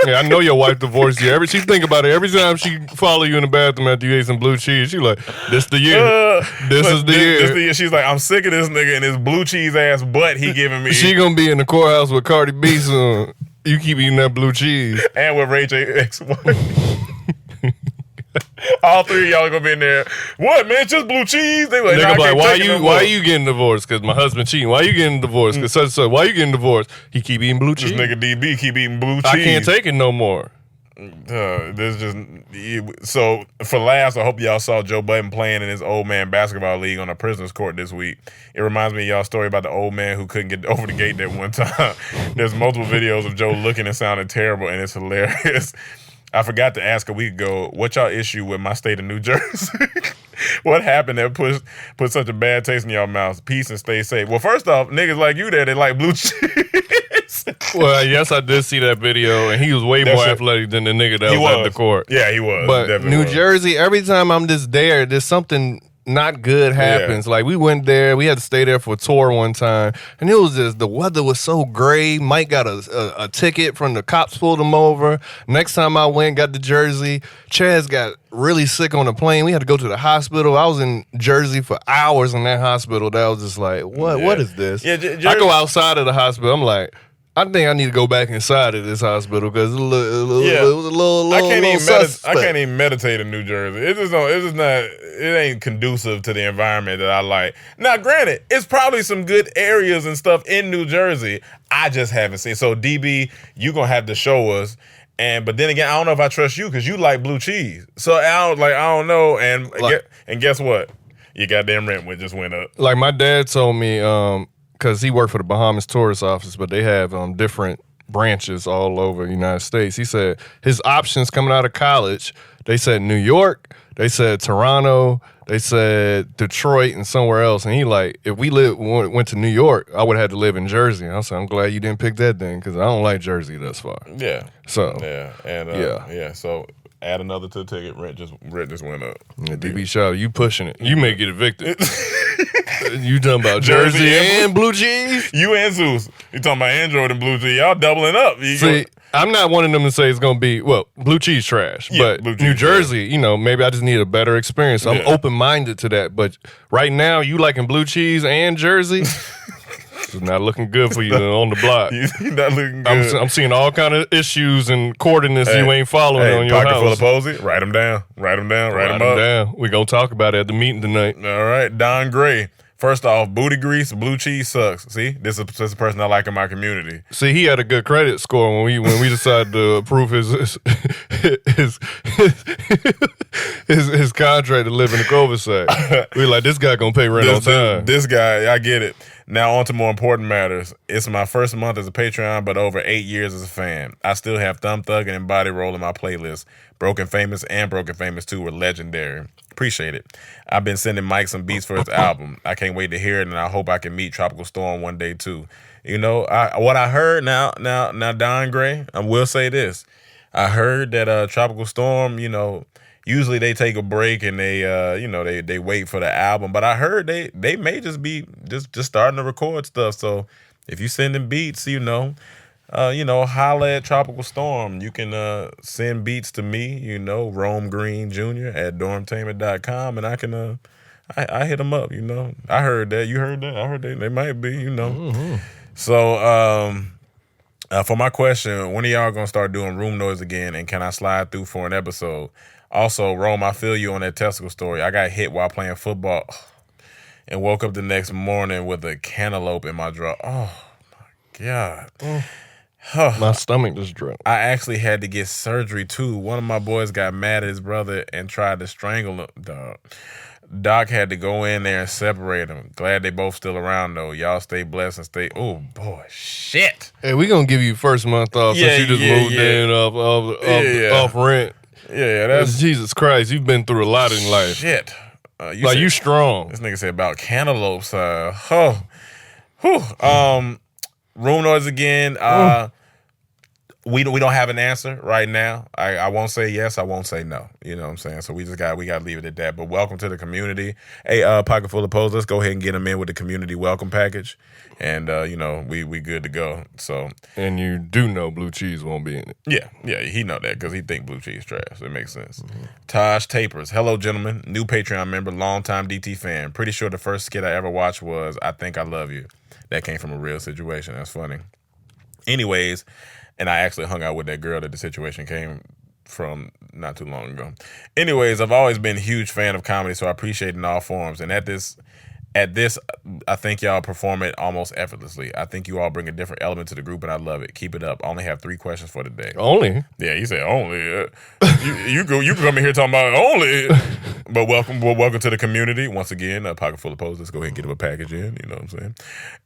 S2: Yeah, I know your wife divorced you. She think about it. Every time she follow you in the bathroom after you ate some blue cheese, she like, this the year. This is the year.
S1: She's like, I'm sick of this nigga and his blue cheese ass butt he giving me.
S2: She gonna be in the courthouse with Cardi B soon. You keep eating that blue cheese.
S1: And with Ray J ex-wife. All three of y'all gonna be in there. What, man? Just blue cheese? They like,
S2: nigga, like, why you getting divorced? Because my husband cheating. Why you getting divorced? Because such and such. Why you getting divorced? He keep eating blue cheese.
S1: This nigga DB keep eating blue cheese.
S2: I can't take it no more.
S1: There's just so for laughs. I hope y'all saw Joe Budden playing in his old man basketball league on a prisoner's court this week. It reminds me of y'all's story about the old man who couldn't get over the gate that one time. There's multiple videos of Joe looking and sounding terrible, and it's hilarious. I forgot to ask a week ago, what y'all issue with my state of New Jersey? What happened that put such a bad taste in y'all mouths? Peace and stay safe. Well, first off, niggas like you there, they like blue cheese.
S2: Well, yes, I did see that video, and he was way more athletic than the nigga that was at the court.
S1: Yeah, he was.
S2: But New Jersey, every time I'm just there's something not good happens. Yeah. Like, we went there, we had to stay there for a tour one time, and it was just, the weather was so gray. Mike got a ticket from the cops, pulled him over. Next time I went, got to Jersey, Chaz got really sick on the plane. We had to go to the hospital. I was in Jersey for hours in that hospital. That was just like, what is this? Yeah, I go outside of the hospital, I'm like, I think I need to go back inside of this hospital because it was a little
S1: I can't
S2: suspect.
S1: even meditate in New Jersey. It ain't conducive to the environment that I like. Now, granted, it's probably some good areas and stuff in New Jersey. I just haven't seen. So, DB, you gonna have to show us. But then again, I don't know if I trust you because you like blue cheese. So I don't know. And guess what? Your goddamn rent just went up.
S2: Like, my dad told me, because he worked for the Bahamas Tourist Office, but they have different branches all over the United States. He said his options coming out of college, they said New York, they said Toronto, they said Detroit, and somewhere else. And he like, if we went to New York, I would have had to live in Jersey. I said, I'm glad you didn't pick that thing because I don't like Jersey thus far.
S1: Yeah.
S2: So
S1: yeah, and So add another to the ticket. Rent just went up.
S2: Yeah, DB Shaw, you pushing it. You may get evicted. You talking about Jersey and blue cheese?
S1: You and Zeus. You talking about Android and blue cheese. Y'all doubling up.
S2: I'm not wanting them to say it's going to be, blue cheese trash.
S1: Yeah,
S2: but New Jersey, maybe I just need a better experience. I'm open-minded to that. But right now, you liking blue cheese and Jersey? It's not looking good for you on the block.
S1: You're not looking good.
S2: I'm seeing all kind of issues and coordinates you ain't following on your house.
S1: Pocket full of posy. Write them down. Write them up.
S2: We're going to talk about it at the meeting tonight.
S1: All right. Don Gray. First off, booty grease, blue cheese sucks. See, this is a person I like in my community.
S2: See, he had a good credit score when we decided to approve his contract to live in the cul-de-sac. We like, this guy gonna pay rent on time.
S1: This guy, I get it. Now on to more important matters. It's my first month as a Patreon, but over 8 years as a fan. I still have Thumb Thug and Body Roll in my playlist. Broken Famous and Broken Famous 2 were legendary. Appreciate it. I've been sending Mike some beats for his album. I can't wait to hear it, and I hope I can meet Tropical Storm one day too. What I heard now, Don Gray, I will say this. I heard that Tropical Storm, usually they take a break and they wait for the album. But I heard they may just be just starting to record stuff. So if you sending beats, holla at Tropical Storm. You can send beats to me, Rome Green Jr. at Dormtainment.com, and I can I hit them up, I heard that. You heard that? I heard they might be,
S2: Mm-hmm.
S1: So for my question, when are y'all gonna start doing room noise again, and can I slide through for an episode? Also, Rome, I feel you on that testicle story. I got hit while playing football and woke up the next morning with a cantaloupe in my drawer. Oh my God.
S2: My stomach just dropped.
S1: I actually had to get surgery too. One of my boys got mad at his brother and tried to strangle him. Doc had to go in there and separate them. Glad they both still around though. Y'all stay blessed and stay. Oh boy, shit.
S2: Hey, we gonna give you first month off since you just moved in off rent.
S1: Yeah, that's
S2: Jesus Christ. You've been through a lot in life.
S1: Shit.
S2: You strong.
S1: This nigga said about cantaloupes. Room noise again. We don't have an answer right now. I won't say yes. I won't say no. You know what I'm saying? So we got to leave it at that. But welcome to the community. Hey, Pocket Full of Pose. Let's go ahead and get them in with the community welcome package, and we good to go. So
S2: and you do know blue cheese won't be in it.
S1: Yeah, he know that because he think blue cheese trash. It makes sense. Mm-hmm. Taj Tapers. Hello, gentlemen. New Patreon member, longtime DT fan. Pretty sure the first skit I ever watched was "I Think I Love You." That came from a real situation. That's funny. Anyways. And I actually hung out with that girl that the situation came from not too long ago. Anyways, I've always been a huge fan of comedy, so I appreciate it in all forms. And at this, I think y'all perform it almost effortlessly. I think you all bring a different element to the group, and I love it. Keep it up. I only have 3 questions for today.
S2: Only?
S1: Yeah, you said only. You can come in here talking about only. But welcome to the community. Once again, a pocket full of poses. Let's go ahead and get them a package in. You know what I'm saying?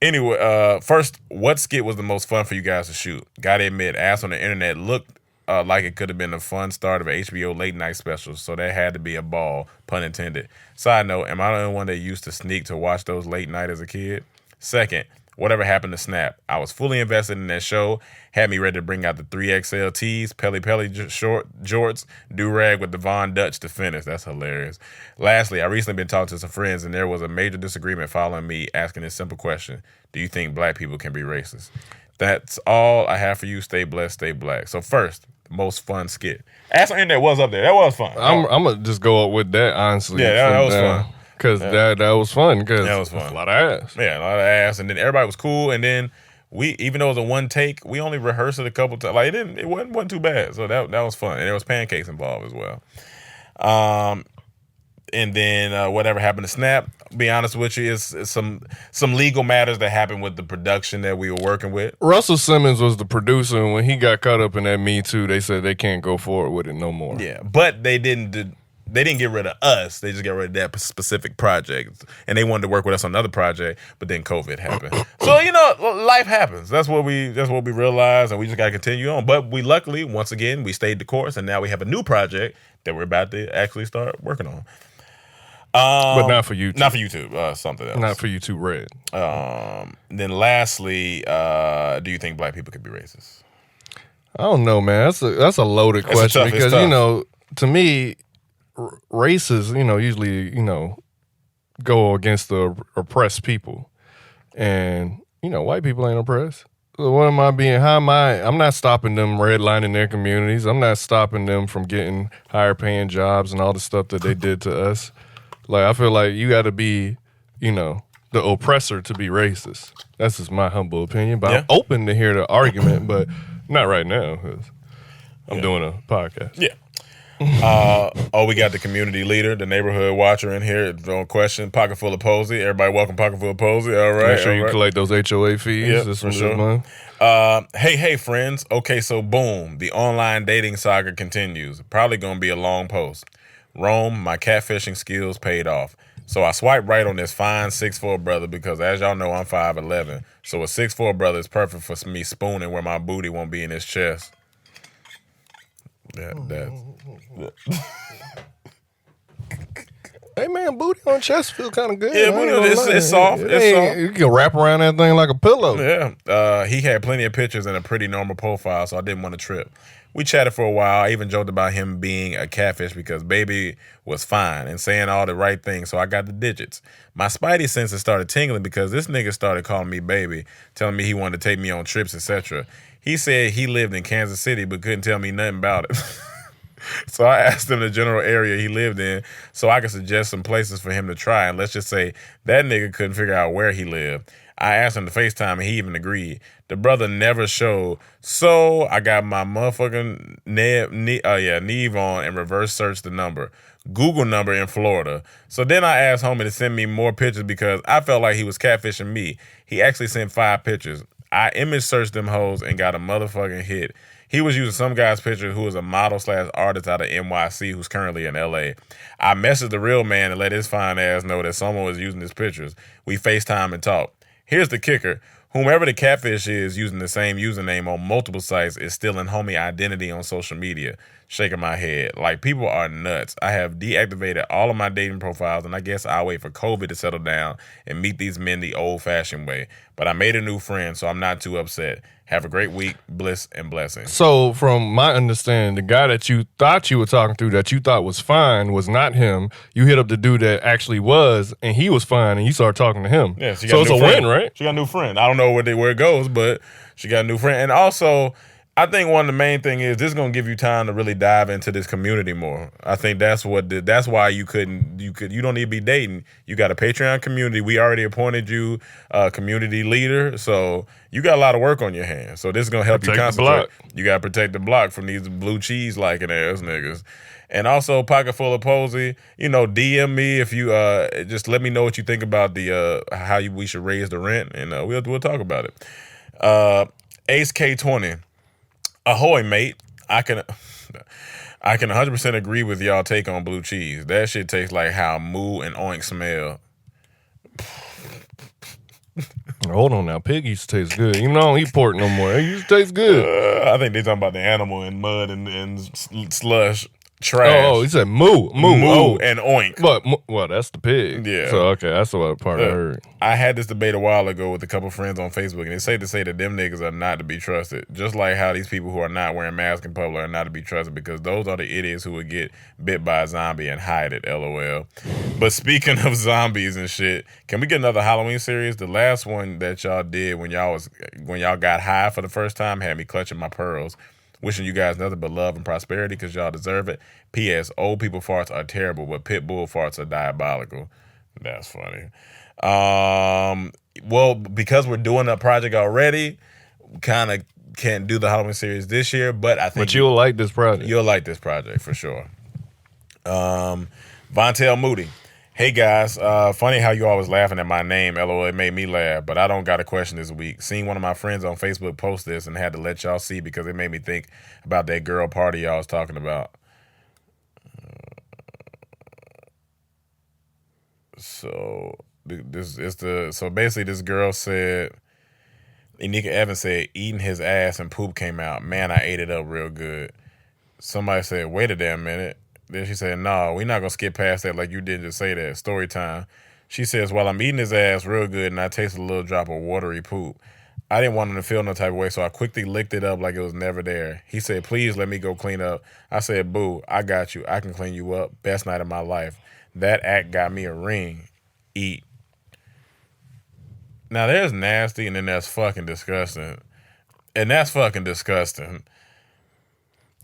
S1: Anyway, first, what skit was the most fun for you guys to shoot? Gotta admit, Ass on the Internet looked like it could have been a fun start of an HBO late night special, so that had to be a ball, pun intended. Side note, am I the only one that used to sneak to watch those late night as a kid? Second, whatever happened to Snap? I was fully invested in that show, had me ready to bring out the 3XL tees, Pelly jorts, do-rag with the Von Dutch to finish. That's hilarious. Lastly, I recently been talking to some friends, and there was a major disagreement following me asking this simple question: do you think black people can be racist? That's all I have for you. Stay blessed, stay black. So first, most fun skit. Ass on the Internet was up there. That was fun.
S2: I'm gonna just go up with that, honestly.
S1: Yeah, that was fun.
S2: Because that was fun. Because
S1: that was fun.
S2: A lot of ass.
S1: Yeah, a lot of ass. And then everybody was cool. And then we, even though it was a one take, we only rehearsed it a couple times. Like it wasn't too bad. So that was fun. And there was pancakes involved as well. And then whatever happened to Snap, be honest with you, is some legal matters that happened with the production that we were working with.
S2: Russell Simmons was the producer, and when he got caught up in that Me Too, they said they can't go forward with it no more.
S1: Yeah, but they didn't get rid of us. They just got rid of that specific project, and they wanted to work with us on another project. But then COVID happened, so life happens. That's what we realized, and we just got to continue on. But we luckily, once again, we stayed the course, and now we have a new project that we're about to actually start working on.
S2: But not for YouTube.
S1: Not for YouTube. Something else.
S2: Not for YouTube Red.
S1: Then lastly, do you think black people could be racist?
S2: I don't know, man. That's a loaded question because to me, races, usually go against the oppressed people, and white people ain't oppressed. So what am I being? I'm not stopping them redlining their communities. I'm not stopping them from getting higher paying jobs and all the stuff that they did to us. Like, I feel like you got to be, the oppressor to be racist. That's just my humble opinion. But I'm open to hear the argument, but not right now because I'm doing a podcast.
S1: Yeah. We got the community leader, the neighborhood watcher in here. Don't question. Pocket full of Posey. Everybody welcome Pocket full of Posey. All right.
S2: Make sure you collect those HOA fees.
S1: Yeah, for sure. Hey, friends. Okay, so boom. The online dating saga continues. Probably going to be a long post. Rome, my catfishing skills paid off. So I swiped right on this fine 6'4" brother because, as y'all know, I'm 5'11". So a 6'4" brother is perfect for me spooning where my booty won't be in his chest.
S2: Hey man, booty on chest feel kind of good.
S1: Yeah, booty on it's soft. It's soft.
S2: You can wrap around that thing like a pillow.
S1: Yeah. He had plenty of pictures and a pretty normal profile, so I didn't want to trip. We chatted for a while. I even joked about him being a catfish because baby was fine and saying all the right things, so I got the digits. My spidey senses started tingling because this nigga started calling me baby, telling me he wanted to take me on trips, etc. He said he lived in Kansas City but couldn't tell me nothing about it. So I asked him the general area he lived in so I could suggest some places for him to try, and let's just say that nigga couldn't figure out where he lived. I asked him to FaceTime, and he even agreed. The brother never showed, so I got my motherfucking Neve on and reverse searched the number. Google number in Florida. So then I asked homie to send me more pictures because I felt like he was catfishing me. He actually sent 5 pictures. I image searched them hoes and got a motherfucking hit. He was using some guy's picture who is a model/artist out of NYC who's currently in LA. I messaged the real man and let his fine ass know that someone was using his pictures. We FaceTime and talk. Here's the kicker. Whomever the catfish is using the same username on multiple sites is stealing homie identity on social media. Shaking my head. Like, people are nuts. I have deactivated all of my dating profiles, and I guess I'll wait for COVID to settle down and meet these men the old-fashioned way. But I made a new friend, so I'm not too upset. Have a great week. Bliss and blessings.
S2: So, from my understanding, the guy that you thought you were talking to that you thought was fine was not him. You hit up the dude that actually was, and he was fine, and you started talking to him.
S1: Yeah, so
S2: it's a win, right?
S1: She got a new friend. I don't know where it goes, but she got a new friend. And also, I think one of the main thing is this is gonna give you time to really dive into this community more. I think that's why you don't need to be dating. You got a Patreon community. We already appointed you a community leader, so you got a lot of work on your hands. So this is gonna help you concentrate. You gotta protect the block from these blue cheese liking ass niggas. And also, pocket full of Posey. DM me if you just let me know what you think about the we should raise the rent, and we'll talk about it. Ace K20. Ahoy, mate. I can 100% agree with y'all take on blue cheese. That shit tastes like how moo and oink smell.
S2: Hold on now. Pig used to taste good. Even though I don't eat pork no more. It used to taste good.
S1: I think they talking about the animal in mud and slush. Trash.
S2: Oh, he said moo,
S1: and oink.
S2: Well, that's the pig.
S1: Yeah.
S2: So okay, that's what part I heard.
S1: I had this debate a while ago with a couple friends on Facebook, and it's safe to say that them niggas are not to be trusted. Just like how these people who are not wearing masks in public are not to be trusted, because those are the idiots who would get bit by a zombie and hide it. LOL. But speaking of zombies and shit, can we get another Halloween series? The last one that y'all did when y'all got high for the first time had me clutching my pearls. Wishing you guys nothing but love and prosperity because y'all deserve it. P.S. Old people farts are terrible, but pit bull farts are diabolical. That's funny. Well, because we're doing a project already, we kind of can't do the Halloween series this year, but I think
S2: you'll like this project.
S1: You'll like this project for sure. Vontail Moody. Hey guys, funny how you always laughing at my name. LOL, it made me laugh, but I don't got a question this week. Seen one of my friends on Facebook post this and had to let y'all see because it made me think about that girl party y'all was talking about. So basically this girl said, Enika Evans said, eating his ass and poop came out. Man, I ate it up real good. Somebody said, wait a damn minute. Then she said, no, we're not going to skip past that like you did just say that. Story time. She says, while I'm eating his ass real good and I tasted a little drop of watery poop, I didn't want him to feel no type of way, so I quickly licked it up like it was never there. He said, please let me go clean up. I said, boo, I got you. I can clean you up. Best night of my life. That act got me a ring. Eat. Now, there's nasty and then there's fucking disgusting. And that's fucking disgusting.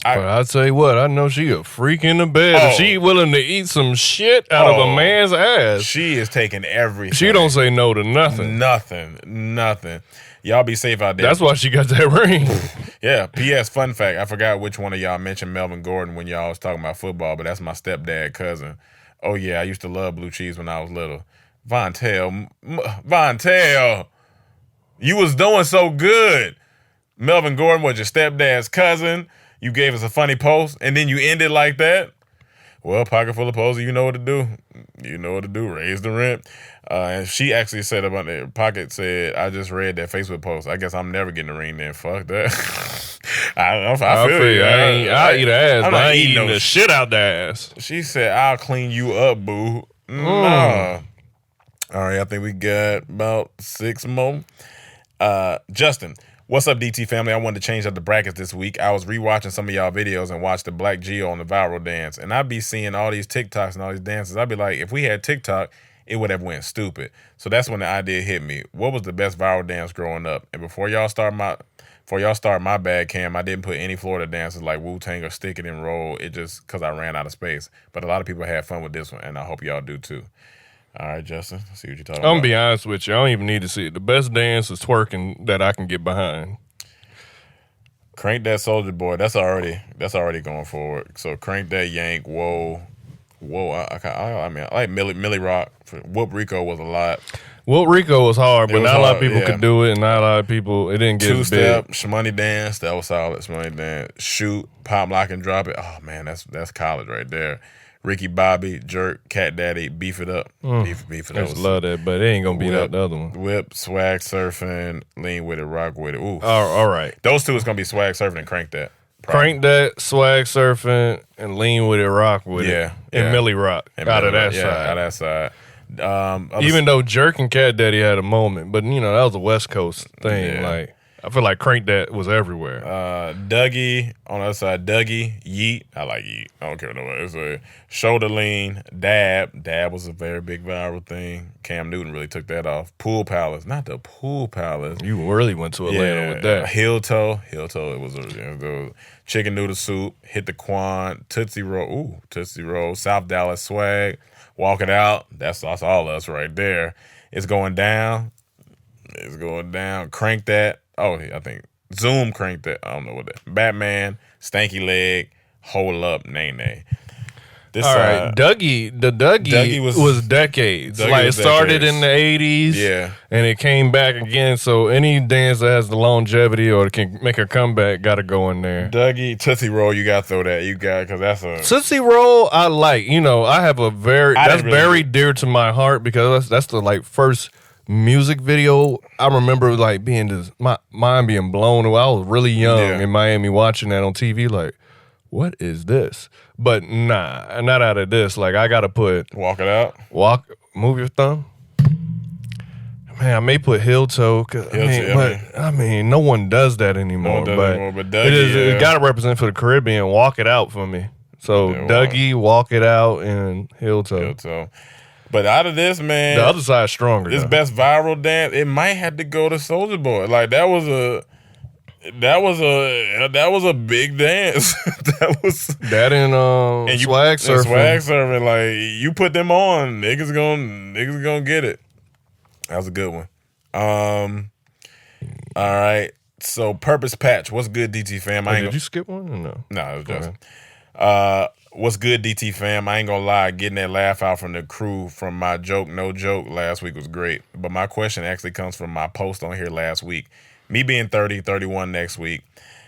S2: But I tell you what, I know she a freak in the bed.
S1: Oh.
S2: If she willing to eat some shit out of a man's ass.
S1: She is taking everything.
S2: She don't say no to nothing.
S1: Nothing. Y'all be safe out there.
S2: That's why she got that ring.
S1: Yeah. P.S. Fun fact, I forgot which one of y'all mentioned Melvin Gordon when y'all was talking about football, but that's my stepdad cousin. Oh, yeah, I used to love blue cheese when I was little. Vontail, you was doing so good. Melvin Gordon was your stepdad's cousin. You gave us a funny post, and then you ended like that. Well, pocket full of Posey, you know what to do. You know what to do. Raise the rent. And she actually said about it. Pocket said, I just read that Facebook post. I guess I'm never getting a ring then. Fuck that. I feel you.
S2: I eat ass, but I ain't eating the shit out the ass.
S1: She said, I'll clean you up, boo. Nah. All right, I think we got about 6 more. Justin. What's up, DT family? I wanted to change up the brackets this week. I was rewatching some of y'all videos and watched the Black Geo on the viral dance, and I'd be seeing all these TikToks and all these dances. I'd be like, if we had TikTok, it would have went stupid. So that's when the idea hit me. What was the best viral dance growing up? And before y'all start my bad cam, I didn't put any Florida dances like Wu-Tang or Stick It and Roll. It just because I ran out of space. But a lot of people had fun with this one, and I hope y'all do too. All right, Justin, see what you're talking about.
S2: I'm going to be honest with you. I don't even need to see it. The best dance is twerking that I can get behind.
S1: Crank That Soldier Boy. That's already going forward. So Crank That Yank. Whoa. I like Millie Rock. Whoop Rico was a lot.
S2: Whoop Rico was hard, but not a lot of people could do it, and not a lot of people, it didn't get as big.
S1: 2-step, Shmoney Dance. That was solid. Shmoney Dance. Shoot, Pop, Lock, and Drop It. Oh, man, that's college right there. Ricky Bobby, Jerk, Cat Daddy, Beef It Up. Beef It Up.
S2: I just love that, but it ain't going to beat out the other one.
S1: Whip, Swag Surfing, Lean With It, Rock With It. Ooh.
S2: All right.
S1: Those two is going to be Swag Surfing and Crank That.
S2: Probably. Crank That, Swag Surfing, and Lean With It, Rock With It. And Millie Rock out of that side.
S1: Out of that side.
S2: Even though Jerk and Cat Daddy had a moment, but, that was a West Coast thing.
S1: Yeah.
S2: Like, I feel like Crank That was everywhere.
S1: Dougie on the other side. Dougie, Yeet. I like Yeet. I don't care what nobody say. Shoulder lean. Dab. Dab was a very big viral thing. Cam Newton really took that off. Pool Palace. Not the Pool Palace.
S2: You really went to Atlanta with that.
S1: Heel toe. Heel toe. It was a chicken noodle soup. Hit the Quan. Tootsie Roll. Ooh, Tootsie Roll. South Dallas swag. Walk it out. That's all us right there. It's going down. It's going down. Crank That. Oh, I think Zoom Crank That. I don't know what that. Batman, Stanky Leg, Hold Up, Nay Nay.
S2: All right, Dougie was decades.
S1: Dougie
S2: like
S1: was
S2: it started
S1: decades.
S2: in the 80s,
S1: Yeah,
S2: and it came back again. So any dance that has the longevity or can make a comeback got to go in there.
S1: Dougie, Tootsie Roll, you got to throw that. You got because that's a
S2: Tootsie Roll. I like. You know, I have a that's
S1: really
S2: very dear to my heart because that's the like first music video. I remember like being just my mind being blown away. I was really young in Miami watching that on TV. Like, what is this? But nah, not out of this. Like, I gotta put
S1: Walk It Out.
S2: Move your thumb. Man, I may put Heel Toe. I mean, no one does that anymore.
S1: But
S2: Dougie, it gotta represent for the Caribbean. Walk It Out for me. So Dougie, Walk It Out, and Heel Toe.
S1: But out of this, man,
S2: the other side's stronger.
S1: This best viral dance, it might have to go to Soulja Boy. Like that was a big dance.
S2: that and swag surfing.
S1: Swag surfing, like you put them on, niggas gonna get it. That was a good one. All right. So Purpose Patch, what's good, DT fam?
S2: Did you skip one or no?
S1: No, it was just. What's good, DT fam? I ain't gonna lie, getting that laugh out from the crew from my joke, no joke, last week was great. But my question actually comes from my post on here last week. Me being 30, 31 next week,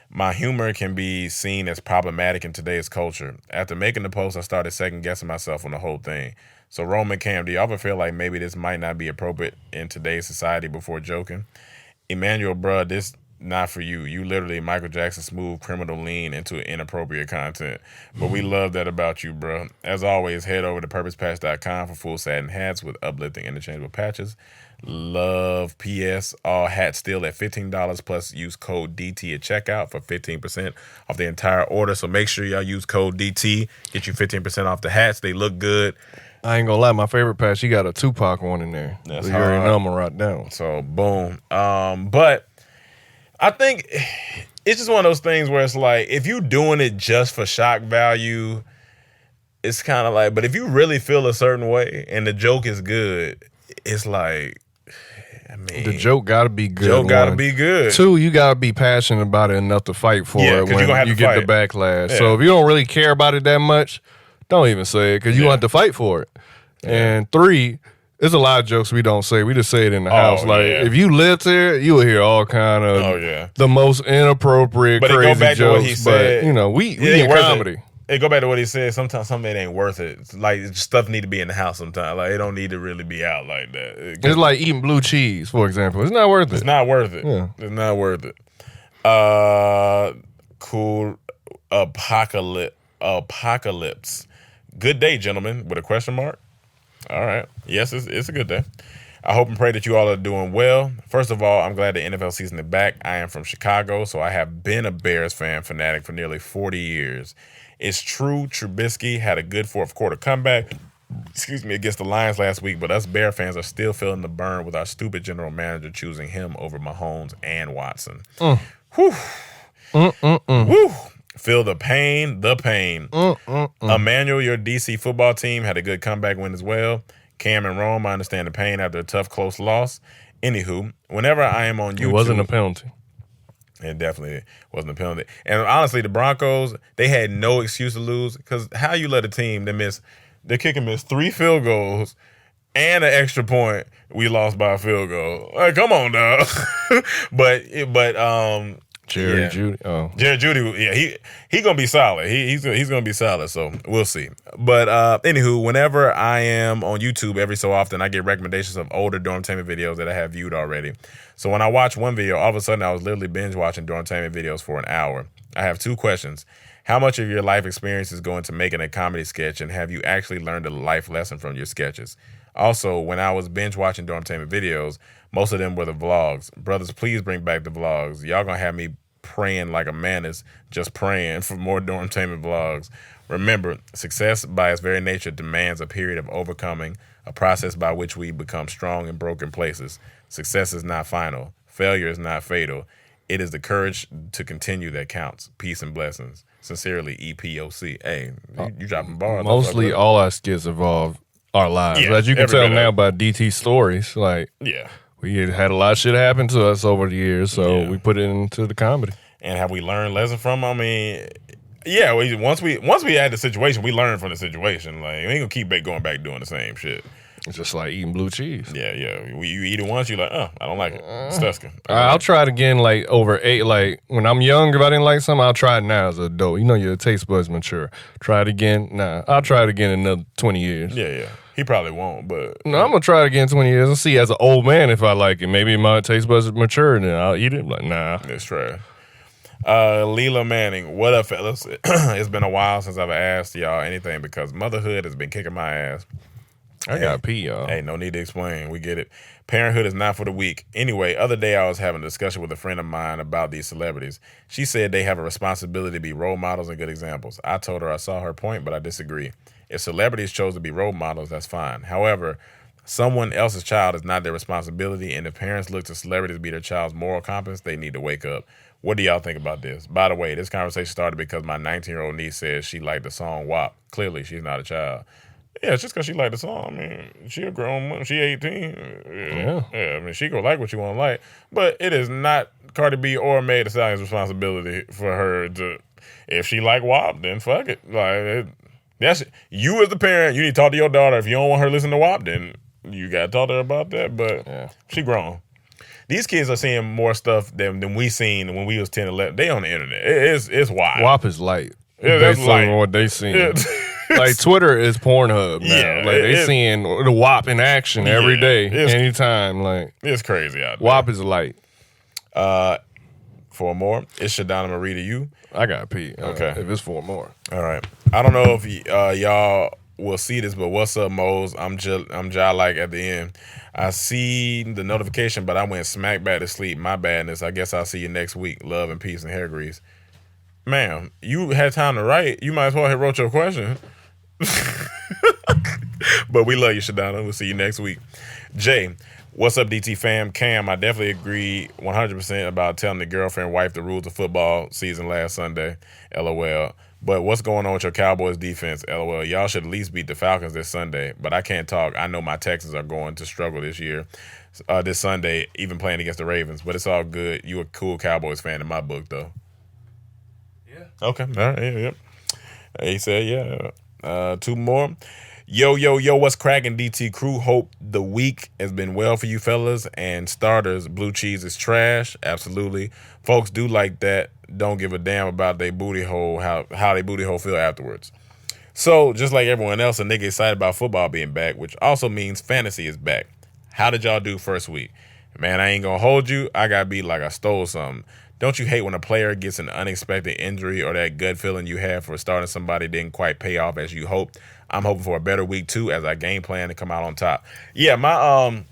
S1: my humor can be seen as problematic in today's culture. After making the post, I started second-guessing myself on the whole thing. So Roman Cam, do you ever feel like maybe this might not be appropriate in today's society before joking? Emmanuel, bruh, this not for you. You literally Michael Jackson smooth criminal lean into inappropriate content. But we love that about you, bro. As always, head over to purposepatch.com for full satin hats with uplifting interchangeable patches. Love. PS. All hats still at $15 plus use code DT at checkout for 15% off the entire order. So make sure y'all use code DT. Get you 15% off the hats. They look good.
S2: I ain't gonna lie, my favorite patch, you got a Tupac one in there.
S1: That's
S2: so you already know I'm gonna rock down.
S1: So boom. But I think it's just one of those things where it's like, if you doing it just for shock value, it's kind of like, but if you really feel a certain way and the joke is good, it's like, I mean,
S2: the joke gotta be good.
S1: Joke gotta be good.
S2: Two, you gotta be passionate about it enough to fight for it when you get the backlash. Yeah. So if you don't really care about it that much, don't even say it because you want to fight for it. Yeah. And three, there's a lot of jokes we don't say. We just say it in the house. Like, if you lived here, you will hear all kind of the most inappropriate, crazy
S1: it go back
S2: jokes.
S1: To what he said,
S2: but, you know, we in comedy.
S1: It go back to what he said. Sometimes something ain't worth it. It's like stuff need to be in the house sometimes. Like it don't need to really be out like that.
S2: It's like eating blue cheese, for example. It's not worth it.
S1: It's not worth it.
S2: Yeah.
S1: It's not worth it. Cool apocalypse. Good day, gentlemen, with a question mark. All right. Yes, it's a good day. I hope and pray that you all are doing well. First of all, I'm glad the NFL season is back. I am from Chicago, so I have been a Bears fan fanatic for nearly 40 years. It's true Trubisky had a good fourth quarter comeback, against the Lions last week, but us Bear fans are still feeling the burn with our stupid general manager choosing him over Mahomes and Watson. Whew. Whew. Feel the pain, Emmanuel, your DC football team had a good comeback win as well. Cam and Rome, I understand the pain after a tough, close loss. Anywho, whenever I am on YouTube...
S2: It wasn't a penalty.
S1: It definitely wasn't a penalty. And honestly, the Broncos, they had no excuse to lose because how you let a team that the kicker missed 3 field goals and an extra point, we lost by a field goal. Like, come on, dog. but
S2: Jerry Judy. Oh,
S1: Jerry Judy. He gonna be solid. He's gonna be solid. So we'll see. But anywho, whenever I am on YouTube, every so often I get recommendations of older Dormtainment videos that I have viewed already. So when I watch one video, all of a sudden I was literally binge watching Dormtainment videos for an hour. I have 2 questions. How much of your life experience is going to making a comedy sketch, and have you actually learned a life lesson from your sketches? Also, when I was binge watching Dormtainment videos, most of them were the vlogs. Brothers, please bring back the vlogs. Y'all gonna have me praying like a man is just praying for more Dormtainment vlogs. Remember, success by its very nature demands a period of overcoming, a process by which we become strong in broken places. Success is not final. Failure is not fatal. It is the courage to continue that counts. Peace and blessings. Sincerely, EPOC. Hey, you dropping bars.
S2: Mostly all our skits involve our lives.
S1: Yeah,
S2: As you can tell now by DT stories, like we had a lot of shit happen to us over the years, so we put it into the comedy.
S1: And have we learned lessons from them? I mean, once we had the situation, we learned from the situation. Like, we ain't gonna keep going back doing the same shit.
S2: It's just like eating blue cheese.
S1: Yeah. You eat it once, you're like, I don't like it. It's disgusting.
S2: I'll try it again, like over 8. Like when I'm young, if I didn't like something, I'll try it now as an adult. You know, your taste buds mature. Try it again. Nah, I'll try it again in another 20 years.
S1: Yeah. He probably won't, but
S2: no, I'm gonna try it again in 20 years and see as an old man if I like it. Maybe my taste buds mature and then I'll eat it. Like, nah,
S1: it's trash. Leela Manning, what up, fellas? It's been a while since I've asked y'all anything because motherhood has been kicking my ass.
S2: I gotta pee, y'all.
S1: Hey, no need to explain. We get it. Parenthood is not for the weak. Anyway, other day I was having a discussion with a friend of mine about these celebrities. She said they have a responsibility to be role models and good examples. I told her I saw her point, but I disagree. If celebrities chose to be role models, that's fine. However, someone else's child is not their responsibility, and if parents look to celebrities to be their child's moral compass, they need to wake up. What do y'all think about this? By the way, this conversation started because my 19-year-old niece says she liked the song WAP. Clearly, she's not a child. Yeah, it's just because she liked the song. I mean, she a grown woman. She 18. Yeah. I mean, she gonna like what you want to like. But it is not Cardi B or Meg Thee Stallion's responsibility for her to, if she like WAP, then fuck it. That's you as the parent, you need to talk to your daughter. If you don't want her to listen to WAP, then you got to talk to her about that. But she grown. These kids are seeing more stuff than we seen when we was 10, 11. They on the internet. It's wild.
S2: WAP is light.
S1: That's light.
S2: What they seen. Like Twitter is Pornhub now.
S1: Yeah,
S2: like they seeing the WAP in action every day, anytime. Like
S1: it's crazy out there.
S2: WAP is light.
S1: Four more. It's Shadana Marie to you.
S2: I gotta pee.
S1: Okay.
S2: If it's 4 more.
S1: All right. I don't know if y'all will see this, but what's up, Mose? I'm like at the end. I see the notification, but I went smack back to sleep. My badness. I guess I'll see you next week. Love and peace and hair grease. Ma'am, you had time to write. You might as well have wrote your question. But we love you, Shadana. We'll see you next week. Jay, what's up, DT fam? Cam, I definitely agree 100% about telling the girlfriend wife the rules of football season last Sunday. LOL. But what's going on with your Cowboys defense? LOL. Y'all should at least beat the Falcons this Sunday. But I can't talk. I know my Texans are going to struggle this year, this Sunday, even playing against the Ravens. But it's all good. You a cool Cowboys fan in my book, though. Yeah. Okay. All right. Yeah. He said, yeah. 2 more. Yo, what's cracking, DT crew? Hope the week has been well for you fellas and starters. Blue cheese is trash. Absolutely. Folks do like that. Don't give a damn about their booty hole, how they booty hole feel afterwards. So, just like everyone else, a nigga excited about football being back, which also means fantasy is back. How did y'all do first week? Man, I ain't gonna hold you. I got beat like I stole something. Don't you hate when a player gets an unexpected injury or that gut feeling you have for starting somebody didn't quite pay off as you hoped? I'm hoping for a better week, too, as I game plan to come out on top. Yeah, my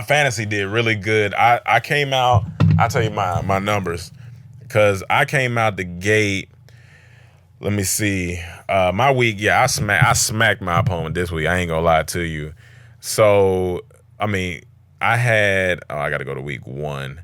S1: fantasy did really good. I came out, I'll tell you my numbers, because I came out the gate, let me see, my week, I smacked my opponent this week. I ain't gonna lie to you. So, I mean, I got to go to week 1.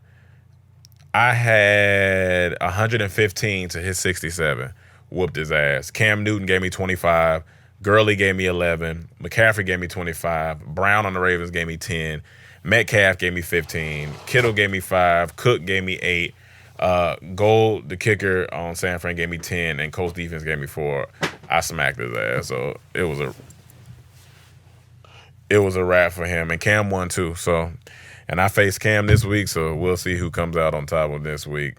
S1: I had 115 to his 67. Whooped his ass. Cam Newton gave me 25. Gurley gave me 11. McCaffrey gave me 25. Brown on the Ravens gave me 10. Metcalf gave me 15. Kittle gave me 5. Cook gave me 8. Gold, the kicker on San Fran, gave me 10. And Colts defense gave me 4. I smacked his ass. So it was a wrap for him. And Cam won too. So, and I faced Cam this week, so we'll see who comes out on top of this week.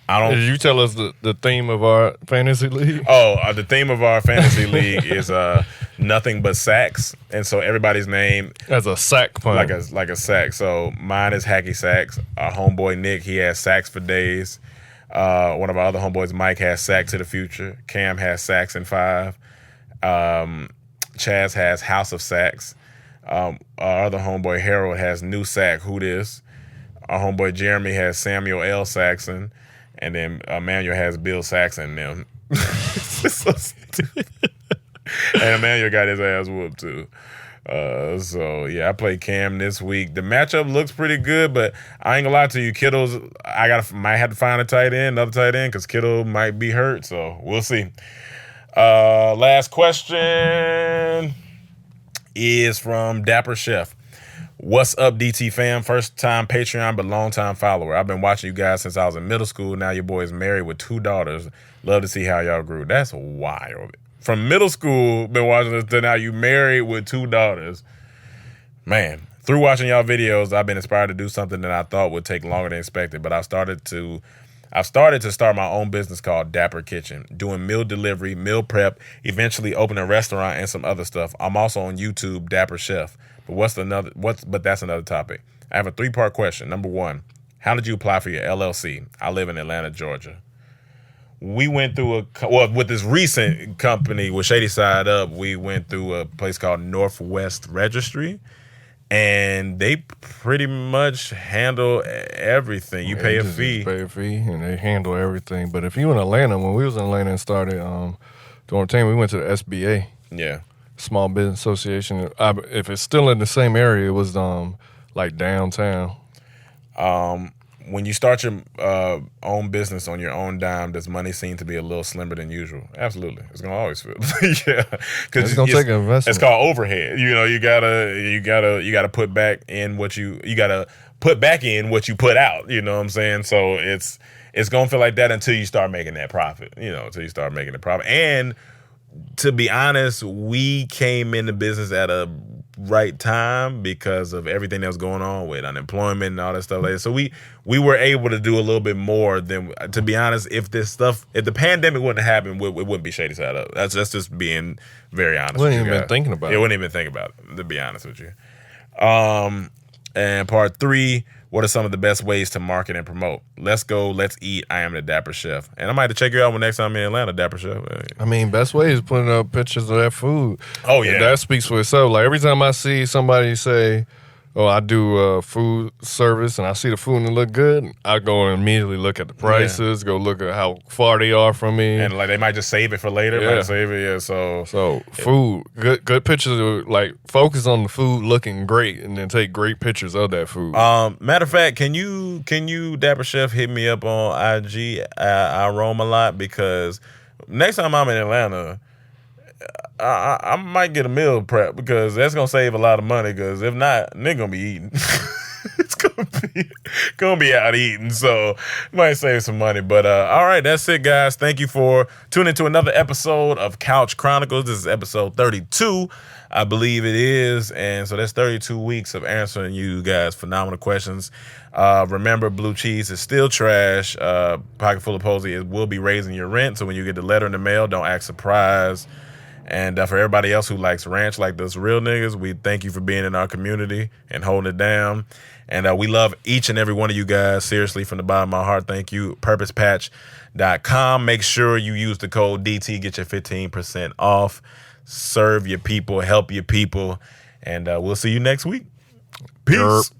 S2: Did you tell us the theme of our fantasy league?
S1: Oh, the theme of our fantasy league is nothing but sacks, and so everybody's name
S2: as a sack pun,
S1: like a sack. So mine is Hacky Sacks. Our homeboy Nick, he has sacks for days. One of our other homeboys, Mike, has Sack to the Future. Cam has Sacks in 5. Chaz has House of Sacks. Our other homeboy Harold has New Sack. Who this? Our homeboy Jeremy has Samuel L. Saxon, and then Emmanuel has Bill Saxon. Them. It's so stupid. And Emmanuel got his ass whooped too. So yeah, I played Cam this week. The matchup looks pretty good, but I ain't gonna lie to you, Kittle's. Might have to find another tight end, because Kittle might be hurt. So we'll see. Last question is from Dapper Chef. What's up, DT fam? First time Patreon, but long time follower. I've been watching you guys since I was in middle school. Now your boy is married with 2 daughters. Love to see how y'all grew. That's wild. From middle school, been watching this to now you married with 2 daughters. Man, through watching y'all videos, I've been inspired to do something that I thought would take longer than expected. But I've started to start my own business called Dapper Kitchen, doing meal delivery, meal prep, eventually open a restaurant and some other stuff. I'm also on YouTube, Dapper Chef. But that's another topic. I have a 3-part question. Number 1, how did you apply for your LLC? I live in Atlanta, Georgia. We went through with this recent company with Shady Side Up, we went through a place called Northwest Registry, and they pretty much handle everything. You pay a fee.
S2: Pay a fee, and they handle everything. But if you in Atlanta, when we was in Atlanta and started Dormtainment, we went to the SBA.
S1: Yeah.
S2: Small Business Association. If it's still in the same area, it was like downtown.
S1: When you start your own business on your own dime, does money seem to be a little slimmer than usual? Absolutely, it's gonna always feel. Yeah, because
S2: it's gonna take an investment.
S1: It's called overhead. You know, you gotta put back in what you put out. You know what I'm saying? So it's gonna feel like that until you start making that profit. You know, until you start making the profit. And to be honest, we came into business at a right time because of everything that was going on with unemployment and all that stuff like that. So we were able to do a little bit more than, to be honest, if the pandemic wouldn't have happened, it wouldn't be Shady Side Up. That's just being very honest.
S2: We wouldn't even been thinking about it.
S1: Wouldn't even think about it, to be honest with you. And part 3, what are some of the best ways to market and promote? Let's go, let's eat. I am the Dapper Chef. And I might have to check you out when next time I'm in Atlanta, Dapper Chef.
S2: I mean, best way is putting up pictures of that food.
S1: Oh, yeah.
S2: And that speaks for itself. Like, every time I see somebody say, oh, I do food service, and I see the food and it look good, I go and immediately look at the prices, go look at how far they are from me.
S1: And like they might just save it for later.
S2: Yeah.
S1: Might save it, yeah. So
S2: food, good pictures of, like, focus on the food looking great, and then take great pictures of that food.
S1: Matter of fact, can you Dapper Chef hit me up on IG? I roam a lot, because next time I'm in Atlanta, I might get a meal prep, because that's gonna save a lot of money. Because if not, nigga gonna be eating. It's gonna be out eating, so might save some money. But all right, that's it, guys. Thank you for tuning into another episode of Couch Chronicles. This is episode 32, I believe it is, and so that's 32 weeks of answering you guys phenomenal questions. Remember, blue cheese is still trash. Pocket full of posy, it will be raising your rent. So when you get the letter in the mail, don't act surprised. And for everybody else who likes ranch like those real niggas, we thank you for being in our community and holding it down. And we love each and every one of you guys, seriously, from the bottom of my heart. Thank you. PurposePatch.com. Make sure you use the code DT, get your 15% off. Serve your people, help your people. And we'll see you next week. Peace.